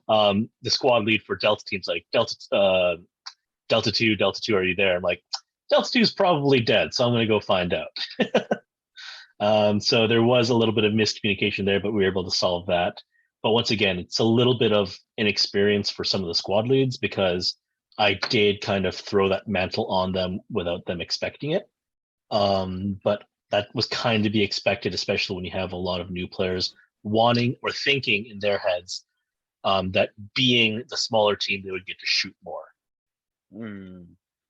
the squad lead for Delta teams, like Delta 2, are you there? I'm like, Delta 2 is probably dead, so I'm going to go find out. So there was a little bit of miscommunication there, but we were able to solve that. But once again, it's a little bit of inexperience for some of the squad leads because I did kind of throw that mantle on them without them expecting it. But that was kind of be expected, especially when you have a lot of new players wanting or thinking in their heads that being the smaller team, they would get to shoot more.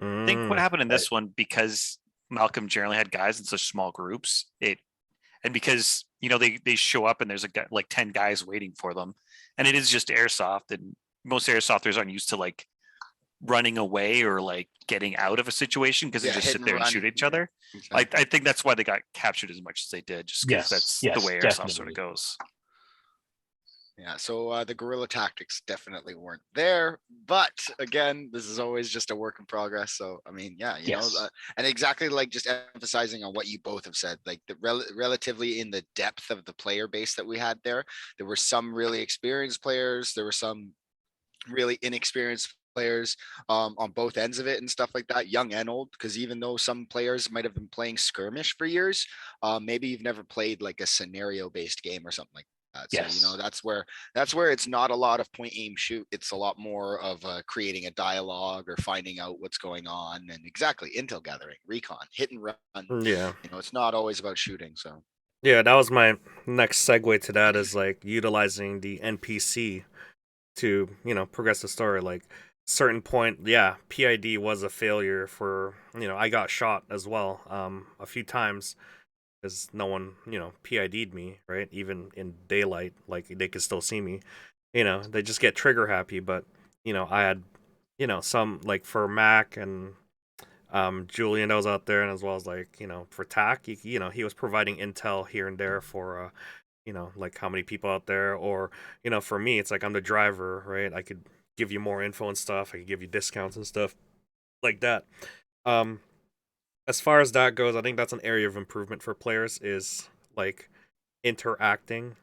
I think what happened in this one, because Malcolm generally had guys in such small groups, and because they show up and there's like 10 guys waiting for them, and it is just airsoft, and most airsofters aren't used to like running away or like getting out of a situation because they just sit there and shoot each other. Exactly. I think that's why they got captured as much as they did, just because that's the way airsoft sort of goes. Yeah, so the guerrilla tactics definitely weren't there, but again, this is always just a work in progress. So I mean, yeah, you know, and exactly like just emphasizing on what you both have said, like the relatively in the depth of the player base that we had there were some really experienced players, there were some really inexperienced players on both ends of it and stuff like that, young and old, because even though some players might have been playing skirmish for years, maybe you've never played like a scenario based game or something like that. So that's where it's not a lot of point aim shoot, it's a lot more of creating a dialogue or finding out what's going on, and exactly intel gathering, recon, hit and run. It's not always about shooting. So yeah, that was my next segue to that, is like utilizing the NPC to progress the story. Like certain point, PID was a failure for I got shot as well a few times because no one PID'd me, right? Even in daylight, like they could still see me. They just get trigger happy. But I had some, like for Mac and Julian that was out there, and as well as like for TAC, he was providing intel here and there for like how many people out there, or for me it's like I'm the driver, right? I could give you more info and stuff, I could give you discounts and stuff like that. As far as that goes, I think that's an area of improvement for players, is like interacting.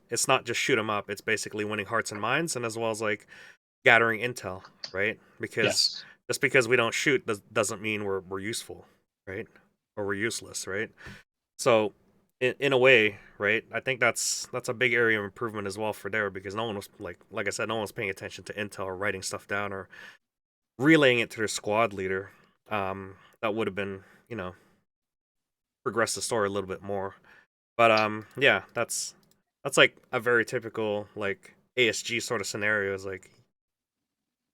It's not just shoot 'em up, it's basically winning hearts and minds, and as well as like gathering intel, right? Because just because we don't shoot doesn't mean we're useful, right? Or we're useless, right? So in a way, right, I think that's a big area of improvement as well for there, because no one was like I said, no one was paying attention to intel or writing stuff down or relaying it to their squad leader. That would have been progress the story a little bit more. But yeah, that's like a very typical like ASG sort of scenario, is like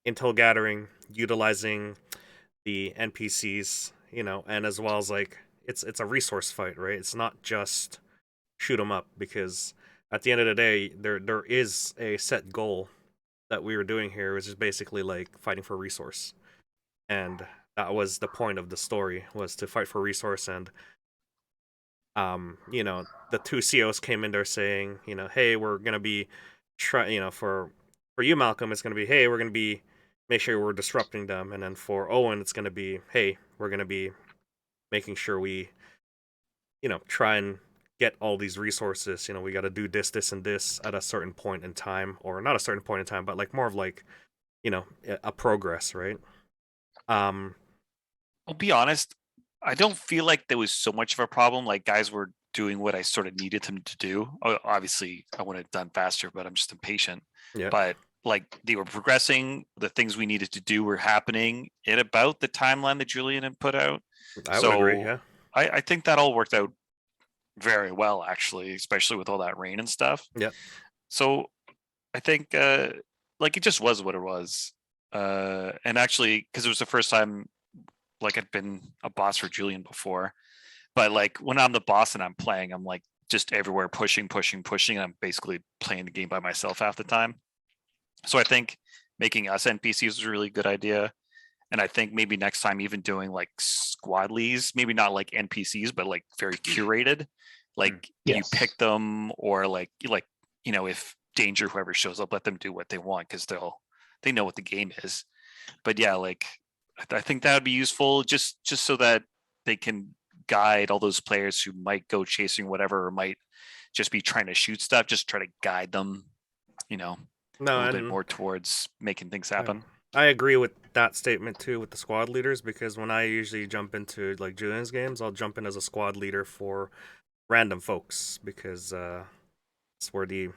intel gathering, utilizing the NPCs, and as well as like it's a resource fight, right? It's not just shoot 'em up, because at the end of the day, there is a set goal that we were doing here, which is basically like fighting for resource, and that was the point of the story, was to fight for resource. And the two COs came in there saying, hey, we're gonna be for you, Malcolm, it's gonna be, hey, we're gonna be make sure we're disrupting them, and then for Owen, it's gonna be, hey, we're gonna be making sure we try and get all these resources. We got to do this and this at a certain point in time, or not a certain point in time, but like more of like a progress, right? I'll be honest, I don't feel like there was so much of a problem. Like guys were doing what I sort of needed them to do. Obviously I would have done faster, but I'm just impatient. But like they were progressing, the things we needed to do were happening at about the timeline that Julian had put out. I would agree, yeah. I think that all worked out very well, actually, especially with all that rain and stuff. Yeah. So I think like it just was what it was. And actually, because it was the first time like I'd been a boss for Julian before. But like when I'm the boss and I'm playing, I'm like just everywhere pushing. I'm basically playing the game by myself half the time. So I think making us NPCs was a really good idea. And I think maybe next time even doing like squad leads, maybe not like NPCs, but like very curated. Like you pick them, or like if danger whoever shows up, let them do what they want because they know what the game is. But yeah, like I think that would be useful just so that they can guide all those players who might go chasing whatever or might just be trying to shoot stuff, just try to guide them, a little bit more towards making things happen. I agree with that statement too with the squad leaders, because when I usually jump into like Julian's games, I'll jump in as a squad leader for random folks because it's where the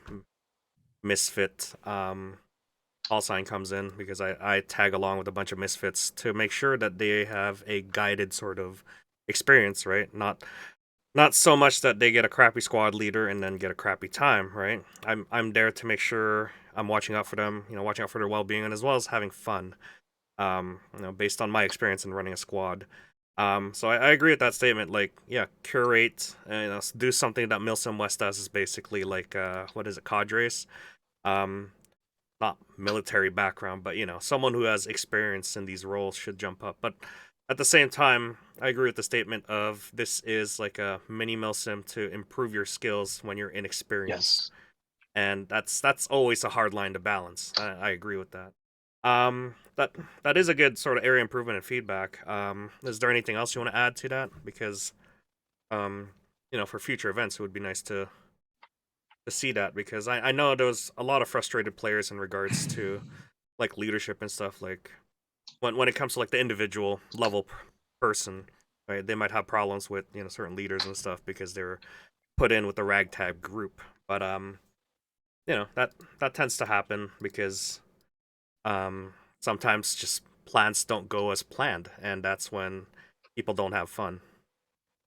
misfit call sign comes in, because I tag along with a bunch of misfits to make sure that they have a guided sort of experience, right? Not so much that they get a crappy squad leader and then get a crappy time, right? I'm there to make sure I'm watching out for them, watching out for their well-being, and as well as having fun. Based on my experience in running a squad. So I agree with that statement. Like, yeah, curate and do something that Milsim West does is basically like what is it, cadres? Not military background, but someone who has experience in these roles should jump up. But at the same time, I agree with the statement of this is like a mini milsim to improve your skills when you're inexperienced. Yes. And that's always a hard line to balance. I agree with that. That is a good sort of area improvement and feedback. Is there anything else you want to add to that? Because for future events, it would be nice to see that, because I know there's a lot of frustrated players in regards to like leadership and stuff. Like when it comes to like the individual level person, right? They might have problems with certain leaders and stuff because they were put in with a ragtag group. But that tends to happen because sometimes just plans don't go as planned, and that's when people don't have fun.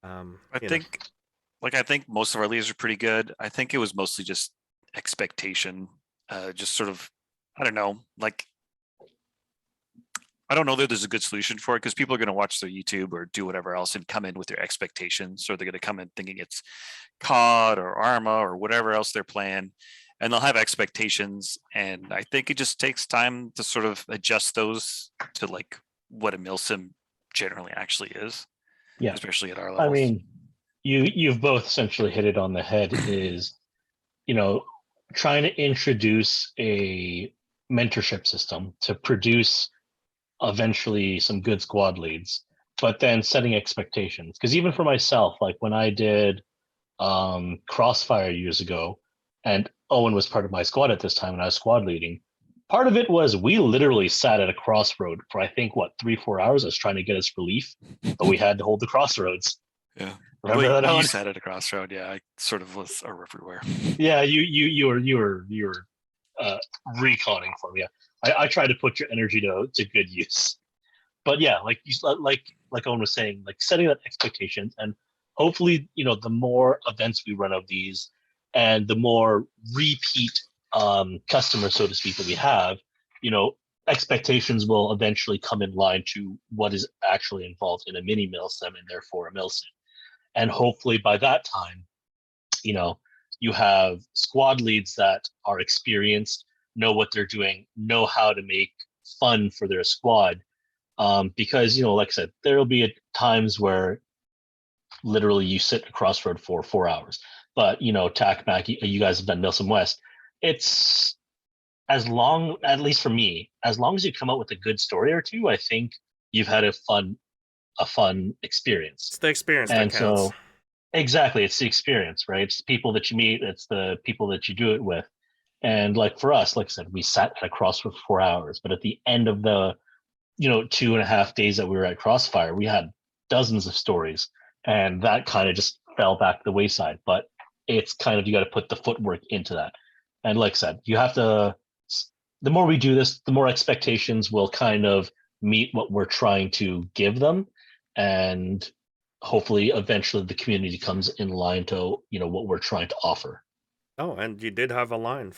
I think most of our leaders are pretty good. I think it was mostly just expectation, just sort of, I don't know, like, I don't know that there's a good solution for it, because people are going to watch their YouTube or do whatever else and come in with their expectations. So they're going to come in thinking it's COD or Arma or whatever else they're playing, and they'll have expectations. And I think it just takes time to sort of adjust those to like what a milsim generally actually is. Yeah. Especially at our levels. I mean, you've both essentially hit it on the head. Is trying to introduce a mentorship system to produce eventually some good squad leads, but then setting expectations. Because even for myself, like when I did Crossfire years ago, and Owen was part of my squad at this time and I was squad leading, part of it was we literally sat at a crossroad for, I think, 3-4 hours. I was trying to get us relief, but we had to hold the crossroads. Yeah. Remember that? You sat at a crossroad. Yeah, I sort of was everywhere. Yeah, you were reconning for me. I tried to put your energy to good use. But yeah, like Owen was saying, like setting that expectations, and hopefully, the more events we run of these, and the more repeat customers, so to speak, that we have, expectations will eventually come in line to what is actually involved in a mini milsim and therefore a milsim. And hopefully by that time, you have squad leads that are experienced, know what they're doing, know how to make fun for their squad. Because, like I said, there'll be times where literally you sit at a crossroad for 4 hours. But, TACMAC, you guys have done Milsim West. It's as long, at least for me, as long as you come out with a good story or two, I think you've had a fun experience. It's the experience and that counts. So, exactly, it's the experience, right? It's the people that you meet, it's the people that you do it with. And like for us, like I said, we sat at a crossroad for 4 hours, but at the end of the 2.5 days that we were at Crossfire, we had dozens of stories, and that kind of just fell back the wayside. But it's kind of, you got to put the footwork into that. And like I said, you have to, the more we do this, the more expectations will kind of meet what we're trying to give them. And hopefully eventually the community comes in line to, what we're trying to offer. Oh, and you did have a line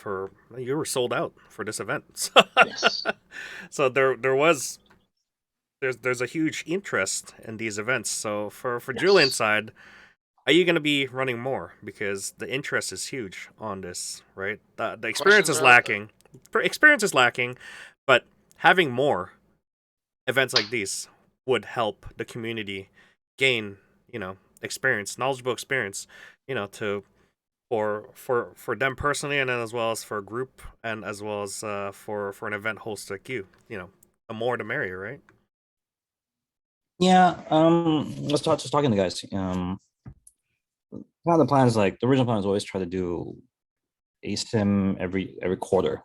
you were sold out for this event. Yes. So there's a huge interest in these events. So for Julian's side, are you going to be running more? Because the interest is huge on this, right? The experience Questions is are- lacking. Experience is lacking, but having more events like these would help the community gain, experience, knowledgeable experience, to for them personally, and then as well as for a group, and as well as for an event host like you. The more the merrier, right? Yeah. Let's talk. Just talking to guys. One of the plans, like the original plan, is always try to do a sim every quarter,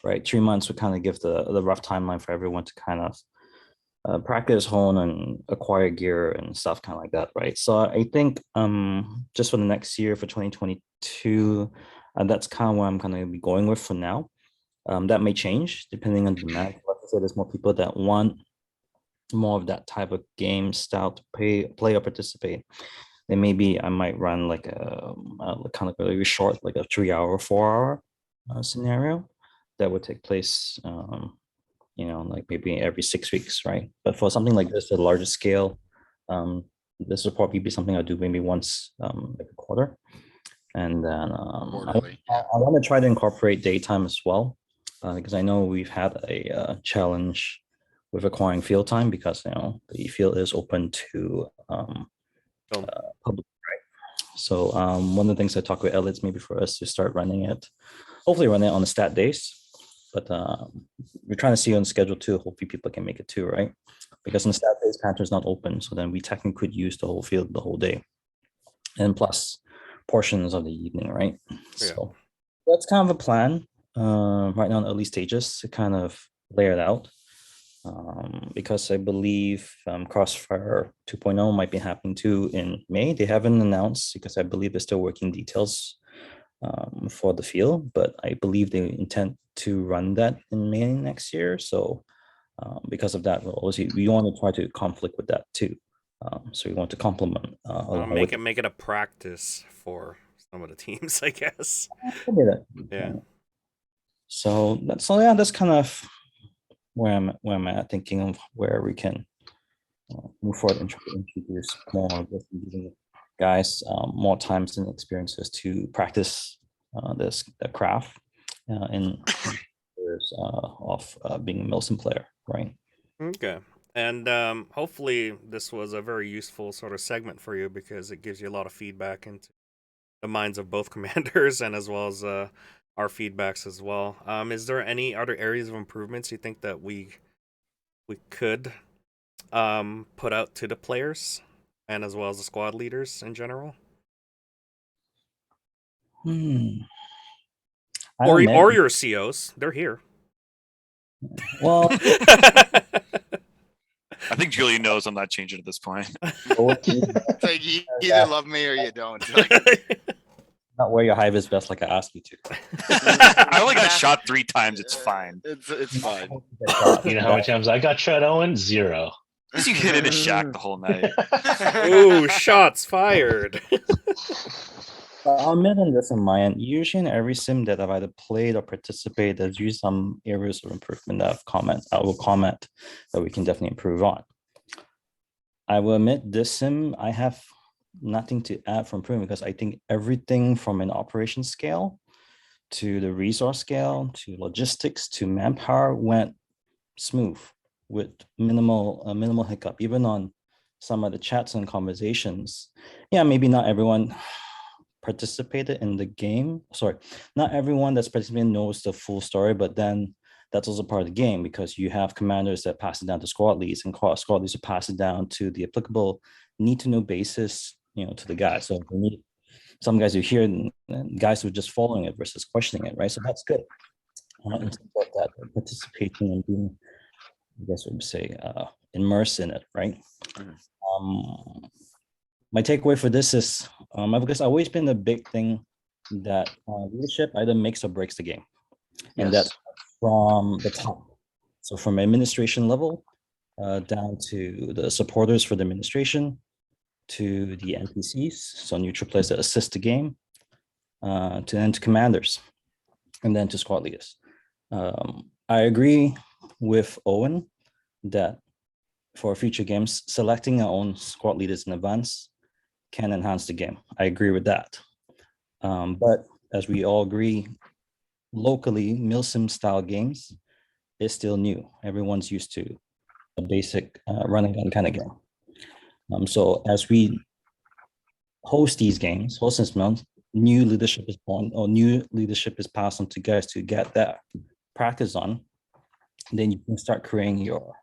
right? 3 months would kind of give the rough timeline for everyone to kind of practice, hone, and acquire gear and stuff, kind of like that, right? So I think just for the next year, for 2022, that's kind of what I'm going to be going with for now. That may change depending on demand. Like I said, there's more people that want more of that type of game style to play or participate. Then maybe I might run like a kind of really short, like a 3-hour, 4-hour scenario that would take place, like maybe every 6 weeks, right? But for something like this, at a larger scale, this would probably be something I do maybe once every quarter. And then Quarterly, yeah. I want to try to incorporate daytime as well, because I know we've had a challenge with acquiring field time, because the field is open to public, right? So one of the things I talked with Elliot's maybe for us to start running it, hopefully run it on the stat days, but we're trying to see on schedule too. Hopefully people can make it too, right? Because on the stat days, Panther is not open, so then we technically could use the whole field the whole day, and plus portions of the evening, right? Yeah. So that's kind of a plan right now in early stages to kind of layer it out. Because I believe Crossfire 2.0 might be happening too in May. They haven't announced, because I believe they're still working details for the field, but I believe they intend to run that in May next year. So because of that, we want to try to conflict with that too. So we want to complement make it a practice for some of the teams, I guess. Yeah. So that's kind of where I'm at, thinking of where we can move forward and try to introduce more of this, giving guys more times and experiences to practice the craft in years of being a Milsim player, right? Okay. And hopefully this was a very useful sort of segment for you, because it gives you a lot of feedback into the minds of both commanders, and as well as our feedbacks as well. Is there any other areas of improvements you think that we could put out to the players, and as well as the squad leaders in general? Or your COs, they're here. Well, I think Julian knows I'm not changing at this point. It's like you either love me or you don't. Not wear your high-vis vest like I asked you to. I only got shot 3 times. It's fine. It's fine. You know how many times I got shot, Owen? 0. You hit it a shack the whole night. Ooh, shots fired. I'll mention this in my end. Usually in every sim that I've either played or participated, there's usually some areas of improvement that I will comment that we can definitely improve on. I will admit this sim, I have nothing to add for improvement, because I think everything from an operation scale to the resource scale to logistics to manpower went smooth with minimal hiccup. Even on some of the chats and conversations, yeah, maybe not everyone participated in the game. Sorry, not everyone that's participating knows the full story, but then that's also part of the game, because you have commanders that pass it down to squad leads, and squad leads to pass it down to the applicable need-to-know basis, to the guys. So we need some guys who hear and guys who are just following it versus questioning it, right? So that's good. In terms of that participating and being, I guess we would say, immersed in it, right? My takeaway for this is, because I've always been the big thing that leadership either makes or breaks the game, and that's from the top. So from administration level down to the supporters for the administration, to the NPCs, so neutral players that assist the game, to then to commanders, and then to squad leaders. I agree with Owen that for future games, selecting our own squad leaders in advance can enhance the game. I agree with that. But as we all agree, locally, milsim style games is still new. Everyone's used to a basic run and gun kind of game. So as we host these games, host this month, new leadership is born, or new leadership is passed on to guys to get that practice on. Then you can start creating your,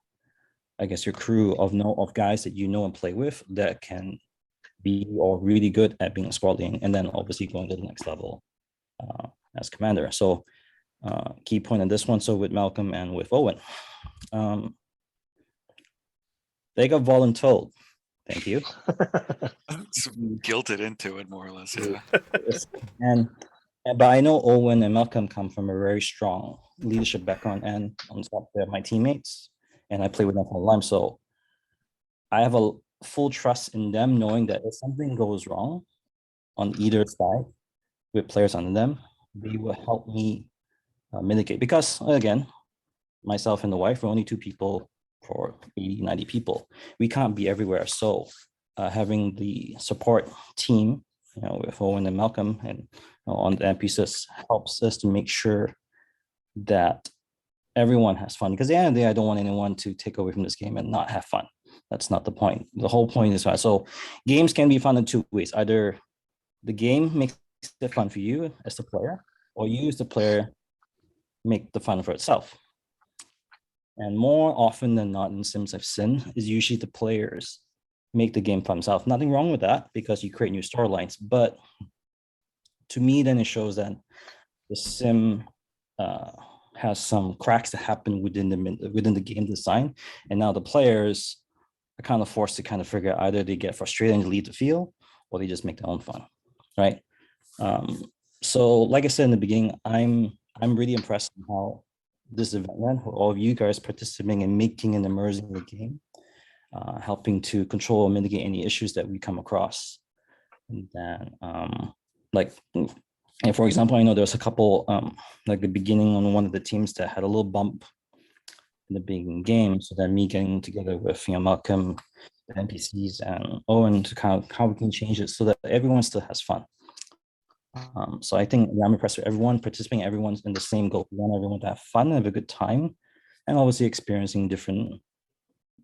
I guess, your crew of guys that you know and play with that can be or really good at being a squad leading, and then obviously going to the next level as commander. So key point on this one. So with Malcolm and with Owen, they got voluntold. Thank you. Guilted into it more or less. Yeah. But I know Owen and Malcolm come from a very strong leadership background, and on top they're my teammates, and I play with them for a long time. So I have a full trust in them, knowing that if something goes wrong on either side with players under them, they will help me mitigate. Because again, myself and the wife, we're only 2 people for 80, 90 people. We can't be everywhere. So having the support team, with Owen and Malcolm and on the NPCs helps us to make sure that everyone has fun. Because at the end of the day, I don't want anyone to take away from this game and not have fun. That's not the point. The whole point is fun. So games can be fun in 2 ways. Either the game makes it fun for you as the player, or you as the player make the fun for itself. And more often than not in Sims I've seen is usually the players make the game for themselves. Nothing wrong with that because you create new storylines. But to me, then it shows that the sim has some cracks that happen within the game design, and now the players are kind of forced to kind of figure out either they get frustrated and leave the field, or they just make their own fun, right? So, like I said in the beginning, I'm really impressed with how this event went, with all of you guys participating and making and immersing the game, helping to control or mitigate any issues that we come across. And then, and for example, I know there was a couple, like the beginning on one of the teams that had a little bump in the beginning game. So then me getting together with Malcolm, the NPCs, and Owen to kind of how we can change it so that everyone still has fun. So I think I'm impressed with everyone participating. Everyone's in the same goal. We want everyone to have fun, have a good time, and obviously experiencing different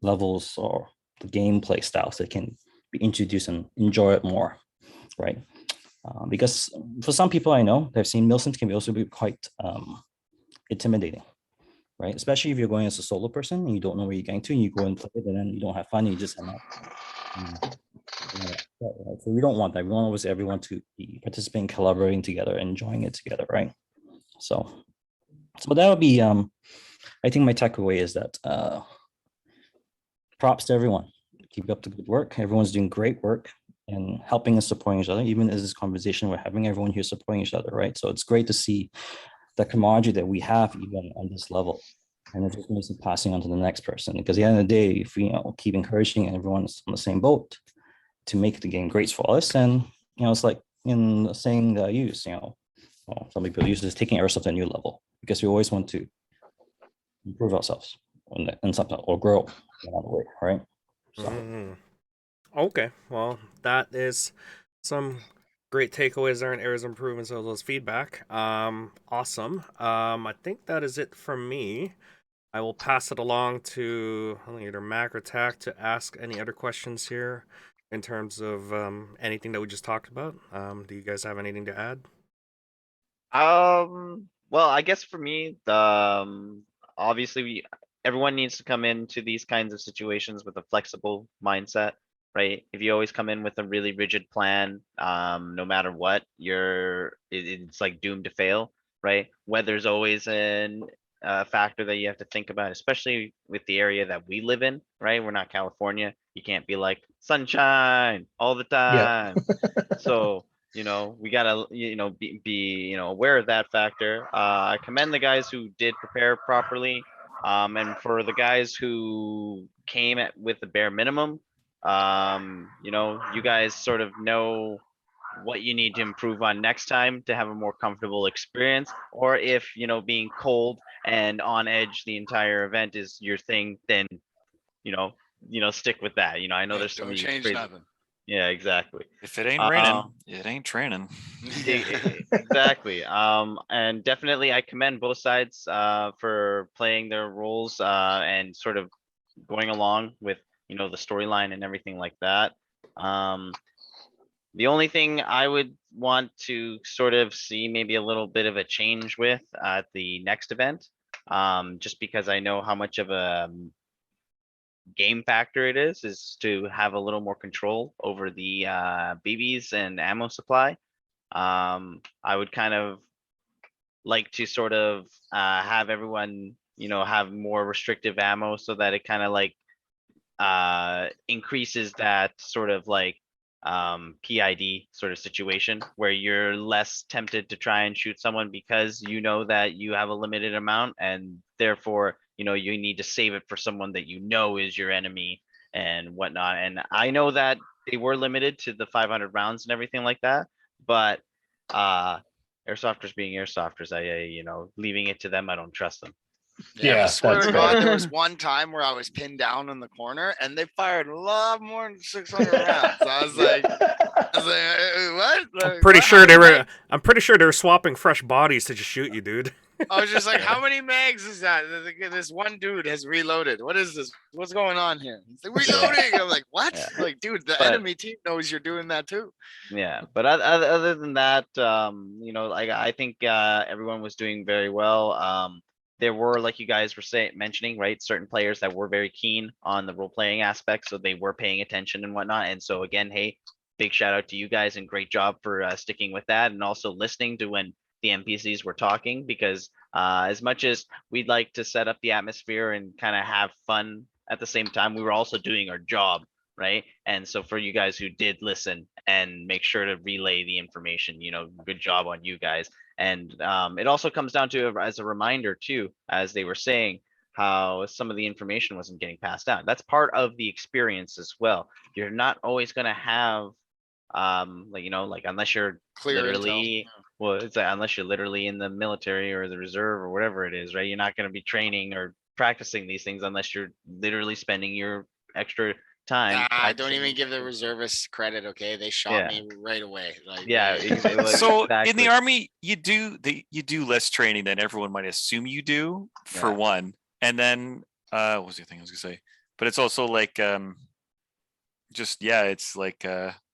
levels or the gameplay styles that can be introduced and enjoy it more, right? Because for some people I know, they've seen milsims can also be quite intimidating, right? Especially if you're going as a solo person and you don't know where you're going to, and you go and play it, and then you don't have fun, you just end up. So we don't want that. We want obviously everyone to be participating, collaborating together, enjoying it together, right? So that would be, I think my takeaway is that props to everyone. Keep up the good work. Everyone's doing great work and helping and supporting each other. Even as this conversation we're having, everyone here supporting each other, right? So it's great to see the camaraderie that we have even on this level. And it just makes it passing on to the next person. Because at the end of the day, if we keep encouraging and everyone's on the same boat to make the game great for us, and it's like in the saying that I use, some people use this, taking Airsoft to a new level, because we always want to improve ourselves and something or grow along the way, right? So. Okay, well, that is some great takeaways there and areas of improvements of those feedback. Awesome. I think that is it from me. I will pass it along to either Mac or Tack to ask any other questions here in terms of anything that we just talked about. Do you guys have anything to add? Well, I guess for me, obviously everyone needs to come into these kinds of situations with a flexible mindset, right? If you always come in with a really rigid plan, no matter what, it's like doomed to fail, right? Weather's always a factor that you have to think about, especially with the area that we live in, right? We're not California. You can't be like sunshine all the time. So we gotta be aware of that factor. I commend the guys who did prepare properly, and for the guys who came with the bare minimum, you guys sort of know what you need to improve on next time to have a more comfortable experience, or if being cold and on edge the entire event is your thing, then stick with that. I know there's some Don't of you change crazy. nothing. Yeah, exactly. If it ain't raining, it ain't training. Exactly. And definitely I commend both sides for playing their roles and sort of going along with the storyline and everything like that. The only thing I would want to sort of see maybe a little bit of a change with at the next event, just because I know how much of a game factor it is to have a little more control over the BBs and ammo supply. I would kind of like to sort of have everyone have more restrictive ammo, so that it kind of like increases that sort of like PID sort of situation where you're less tempted to try and shoot someone because you know that you have a limited amount, and therefore you need to save it for someone that is your enemy and whatnot. And I know that they were limited to the 500 rounds and everything like that, but airsofters being airsofters, I leaving it to them, I don't trust them. Yeah, I swear that's to God, fair. there was one time where I was pinned down in the corner and they fired a lot more than 600 rounds. I was like, what? I'm pretty sure they were swapping fresh bodies to just shoot you, dude. I was just like, how many mags is that? This one dude has reloaded. What is this? What's going on here? He's like, reloading. I'm like, what? Yeah. Like, dude, the enemy team knows you're doing that too. Yeah, but other than that, like I think everyone was doing very well. There were, like you guys were mentioning, right, certain players that were very keen on the role playing aspect, so they were paying attention and whatnot. And so again, hey, big shout out to you guys and great job for sticking with that and also listening to when the NPCs were talking, because as much as we'd like to set up the atmosphere and kind of have fun at the same time, we were also doing our job, right? And so for you guys who did listen and make sure to relay the information, good job on you guys. And it also comes down to, as a reminder too, as they were saying, how some of the information wasn't getting passed out. That's part of the experience as well. You're not always going to have like unless you're Clear literally intel. well, it's like, unless you're literally in the military or the reserve or whatever it is, right? You're not going to be training or practicing these things unless you're literally spending your extra time. Don't even give the reservists credit, okay? They shot me right away. Like, yeah. So exactly. in the army, you do less training than everyone might assume you do, for one. And then what was the thing I was gonna say? But it's also like it's like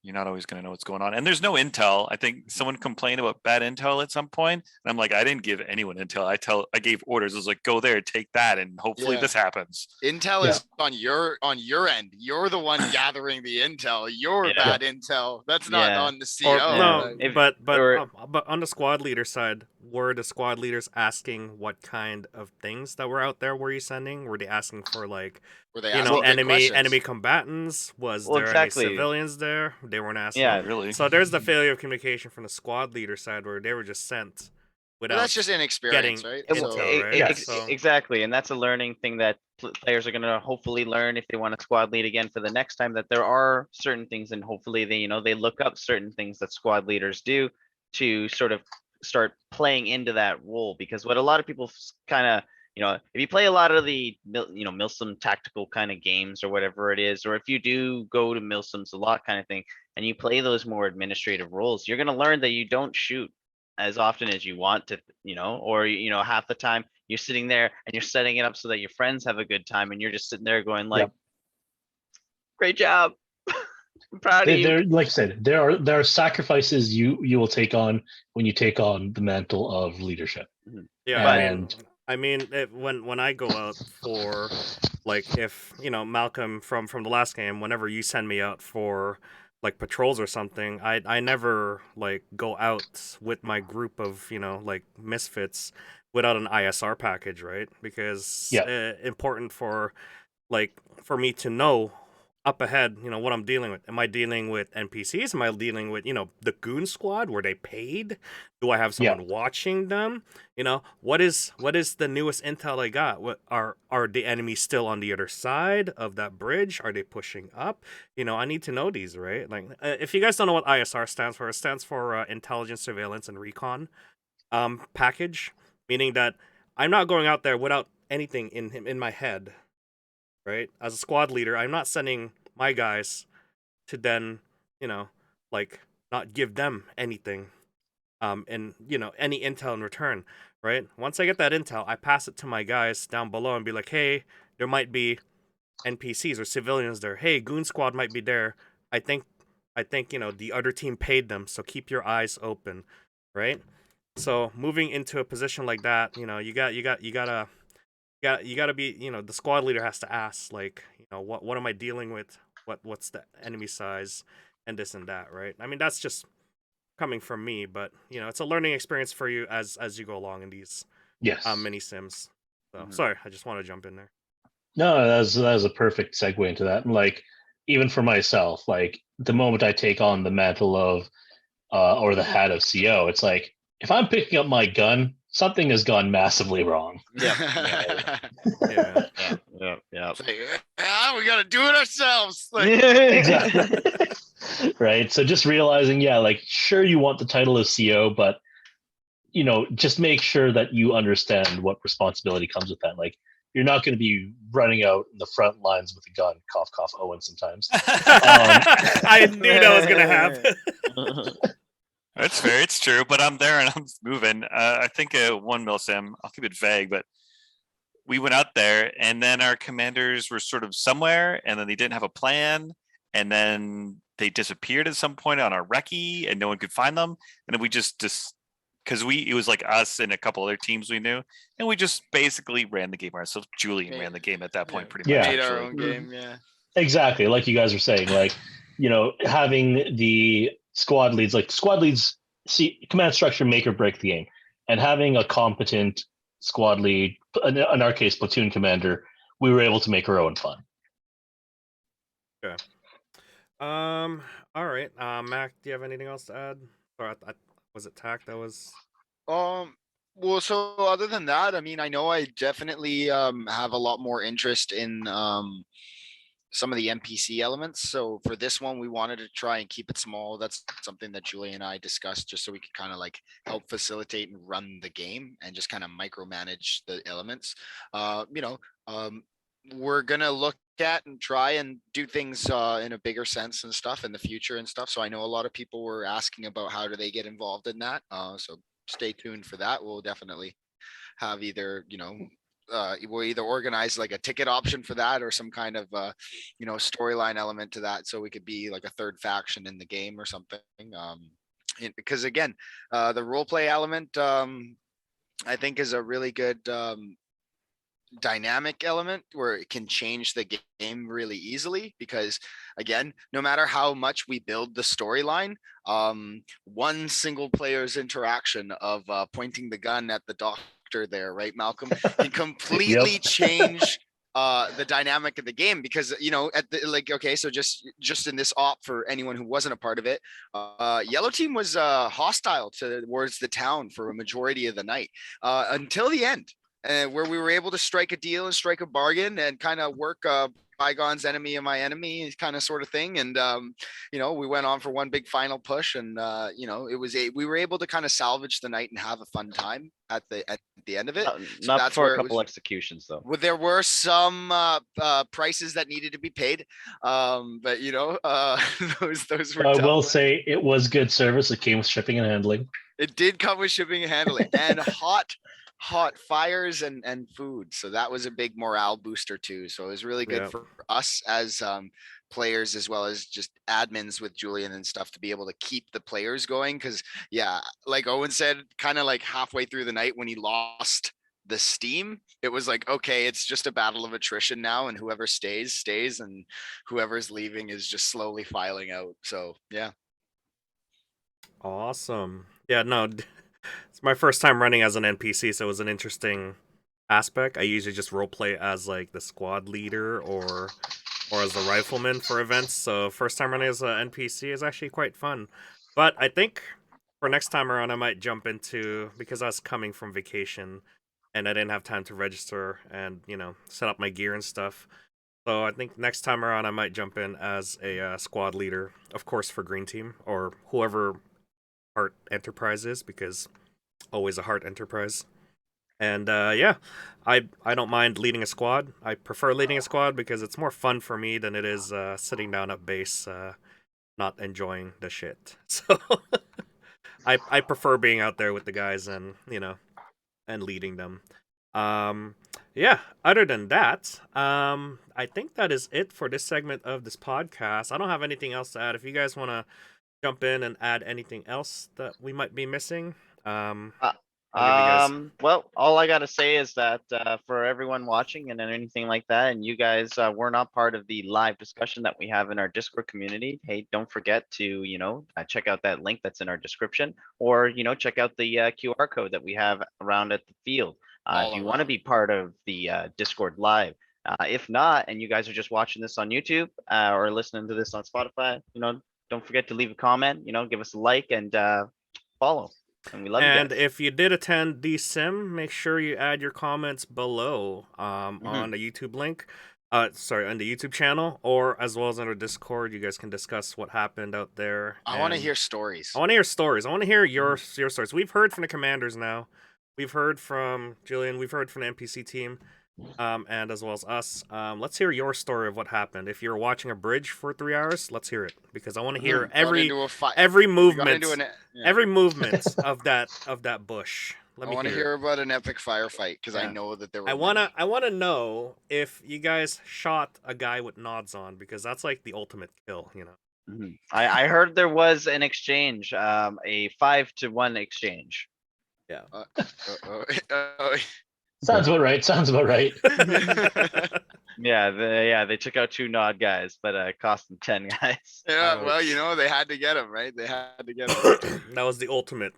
you're not always going to know what's going on, and there's no intel. I think someone complained about bad intel at some point, and I'm like, I didn't give anyone intel. I gave orders. I was like, go there, take that, and hopefully this happens. Intel is on your end. You're the one gathering the intel. Your bad intel. That's not on the CO. But on the squad leader side, were the squad leaders asking what kind of things that were out there were you sending? Were they asking for like, were they enemy combatants? Was there any civilians there? They weren't asking. Yeah, really. So there's the failure of communication from the squad leader side, where they were just sent without. That's just inexperience, right? Exactly, and that's a learning thing that players are going to hopefully learn if they want to squad lead again for the next time. That there are certain things, and hopefully they look up certain things that squad leaders do to sort of start playing into that role. Because what a lot of people kind of if you play a lot of the Milsim tactical kind of games or whatever it is, or if you do go to Milsims a lot kind of thing, and you play those more administrative roles, you're going to learn that you don't shoot as often as you want to, or half the time you're sitting there and you're setting it up so that your friends have a good time, and you're just sitting there going like, great job. I'm proud of you. Like I said, there are sacrifices you will take on when you take on the mantle of leadership. Yeah, I mean, when I go out for, like, if Malcolm from the last game, whenever you send me out for like patrols or something, I never like go out with my group of like misfits without an ISR package, right? Because important for me to know up ahead, what I'm dealing with. Am I dealing with NPCs? Am I dealing with, the goon squad? Were they paid? Do I have someone watching them? What is the newest intel I got? What are the enemies still on the other side of that bridge? Are they pushing up? I need to know these, right? Like, if you guys don't know what ISR stands for, it stands for Intelligence, Surveillance, and Recon package, meaning that I'm not going out there without anything in my head. Right? As a squad leader, I'm not sending my guys to then, not give them anything, and, any intel in return, right? Once I get that intel, I pass it to my guys down below and be like, hey, there might be NPCs or civilians there. Hey, Goon Squad might be there. I think, the other team paid them, so keep your eyes open, right? So moving into a position like that, you gotta be, the squad leader has to ask, like, what am I dealing with? What's the enemy size, and this and that, right? I mean, that's just coming from me, but it's a learning experience for you as you go along in these mini sims. So sorry, I just want to jump in there. No, that was a perfect segue into that. Like, even for myself, like the moment I take on the mantle of or the hat of CO, it's like if I'm picking up my gun, something has gone massively wrong. Yeah. It's like, we gotta do it ourselves. Like, exactly. Right. So just realizing, like, sure, you want the title of CO, but just make sure that you understand what responsibility comes with that. Like, you're not going to be running out in the front lines with a gun. Cough, cough. Owen. Sometimes. I knew that was gonna happen. That's fair. It's true, but I'm there and I'm moving. I think a 1 mil sim. I'll keep it vague, but we went out there, and then our commanders were sort of somewhere, and then they didn't have a plan, and then they disappeared at some point on our recce, and no one could find them. And then we just because it was like us and a couple other teams we knew, and we just basically ran the game ourselves. Julian ran the game at that point, pretty much. Made our own game, Exactly, like you guys were saying, like having the squad leads, see command structure make or break the game, and having a competent squad lead, in our case, platoon commander, we were able to make our own fun. Okay. All right. Mac, do you have anything else to add? Or was it Tack that was? Well, so other than that, I mean, I know I definitely have a lot more interest in some of the NPC elements. So for this one, we wanted to try and keep it small. That's something that Julie and I discussed, just so we could kind of like help facilitate and run the game and just kind of micromanage the elements. We're gonna look at and try and do things in a bigger sense and stuff in the future and stuff. So I know a lot of people were asking about how do they get involved in that. So stay tuned for that. We'll definitely have either, we'll either organize like a ticket option for that or some kind of, storyline element to that. So we could be like a third faction in the game or something. Because again, the role play element, I think is a really good dynamic element where it can change the game really easily, because again, no matter how much we build the storyline, one single player's interaction of pointing the gun at the doctor there, right, Malcolm, can completely change the dynamic of the game. Because so just in this op, for anyone who wasn't a part of it, yellow team was hostile towards the town for a majority of the night, until the end, where we were able to strike a deal and strike a bargain and kind of work bygones enemy of my enemy kind of sort of thing. And we went on for one big final push, and we were able to kind of salvage the night and have a fun time at the end of it. So not for a couple executions though. Well, there were some prices that needed to be paid, but those were. I will say it was good service. It came with shipping and handling. It did come with shipping and handling, and hot fires and food. So that was a big morale booster too. So it was really good for us as players, as well as just admins with Julian and stuff, to be able to keep the players going. Because like Owen said, kind of like halfway through the night when he lost the steam, it was like, okay, it's just a battle of attrition now, and whoever stays, and whoever's leaving is just slowly filing out. So Awesome. Yeah, no, it's my first time running as an NPC, so it was an interesting aspect. I usually just roleplay as like the squad leader or or as the rifleman for events. So first time running as an NPC is actually quite fun. But I think for next time around, I might jump into, because I was coming from vacation and I didn't have time to register and, set up my gear and stuff. So I think next time around, I might jump in as a squad leader, of course, for Green Team or whoever Heart Enterprise is, because always a Heart Enterprise. And yeah, I don't mind leading a squad. I prefer leading a squad because it's more fun for me than it is sitting down at base, not enjoying the shit. So I prefer being out there with the guys and and leading them. Yeah. Other than that, I think that is it for this segment of this podcast. I don't have anything else to add. If you guys want to jump in and add anything else that we might be missing, I'll give you guys. Well, all I gotta say is that for everyone watching and anything like that, and you guys were not part of the live discussion that we have in our Discord community, hey, don't forget to check out that link that's in our description, or check out the QR code that we have around at the field if you want to be part of the Discord live. If not, and you guys are just watching this on YouTube or listening to this on Spotify, don't forget to leave a comment. Give us a like and follow. And we love you And guys. if you did attend DSim, make sure you add your comments below on the YouTube link. Sorry, on the YouTube channel, or as well as on our Discord. You guys can discuss what happened out there. I want to hear stories. I want to hear stories. I want to hear your stories. We've heard from the commanders now. We've heard from Julian. We've heard from the NPC team, and as well as us. Let's hear your story of what happened. If you're watching a bridge for 3 hours, let's hear it, because I want to hear every movement, every movement of that bush. I want to hear about an epic firefight, because I know that there were. I wanna know if you guys shot a guy with nods on, because that's like the ultimate kill. I heard there was an exchange, a 5-to-1 exchange. Yeah. Sounds about right. Yeah, they took out 2 nod guys, but it cost them 10 guys. Yeah, well, they had to get him, right? They had to get him. That was the ultimate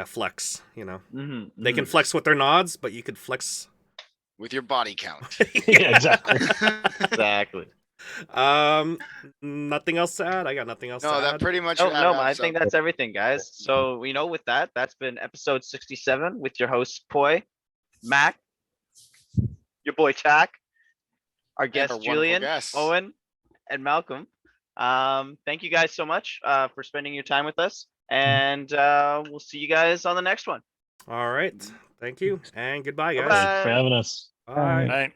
flex. They can flex with their nods, but you could flex with your body count. Yeah, exactly. Exactly. Nothing else to add. I got nothing else to add. No, that pretty much. No, I think that's everything, guys. So with that's been episode 67 with your hosts Poi, Mac, your boy Tack, our guest Julian, Owen, and Malcolm. Thank you guys so much for spending your time with us, and we'll see you guys on the next one. All right. Thank you, and goodbye, guys. Bye-bye. For having us. Bye. Bye.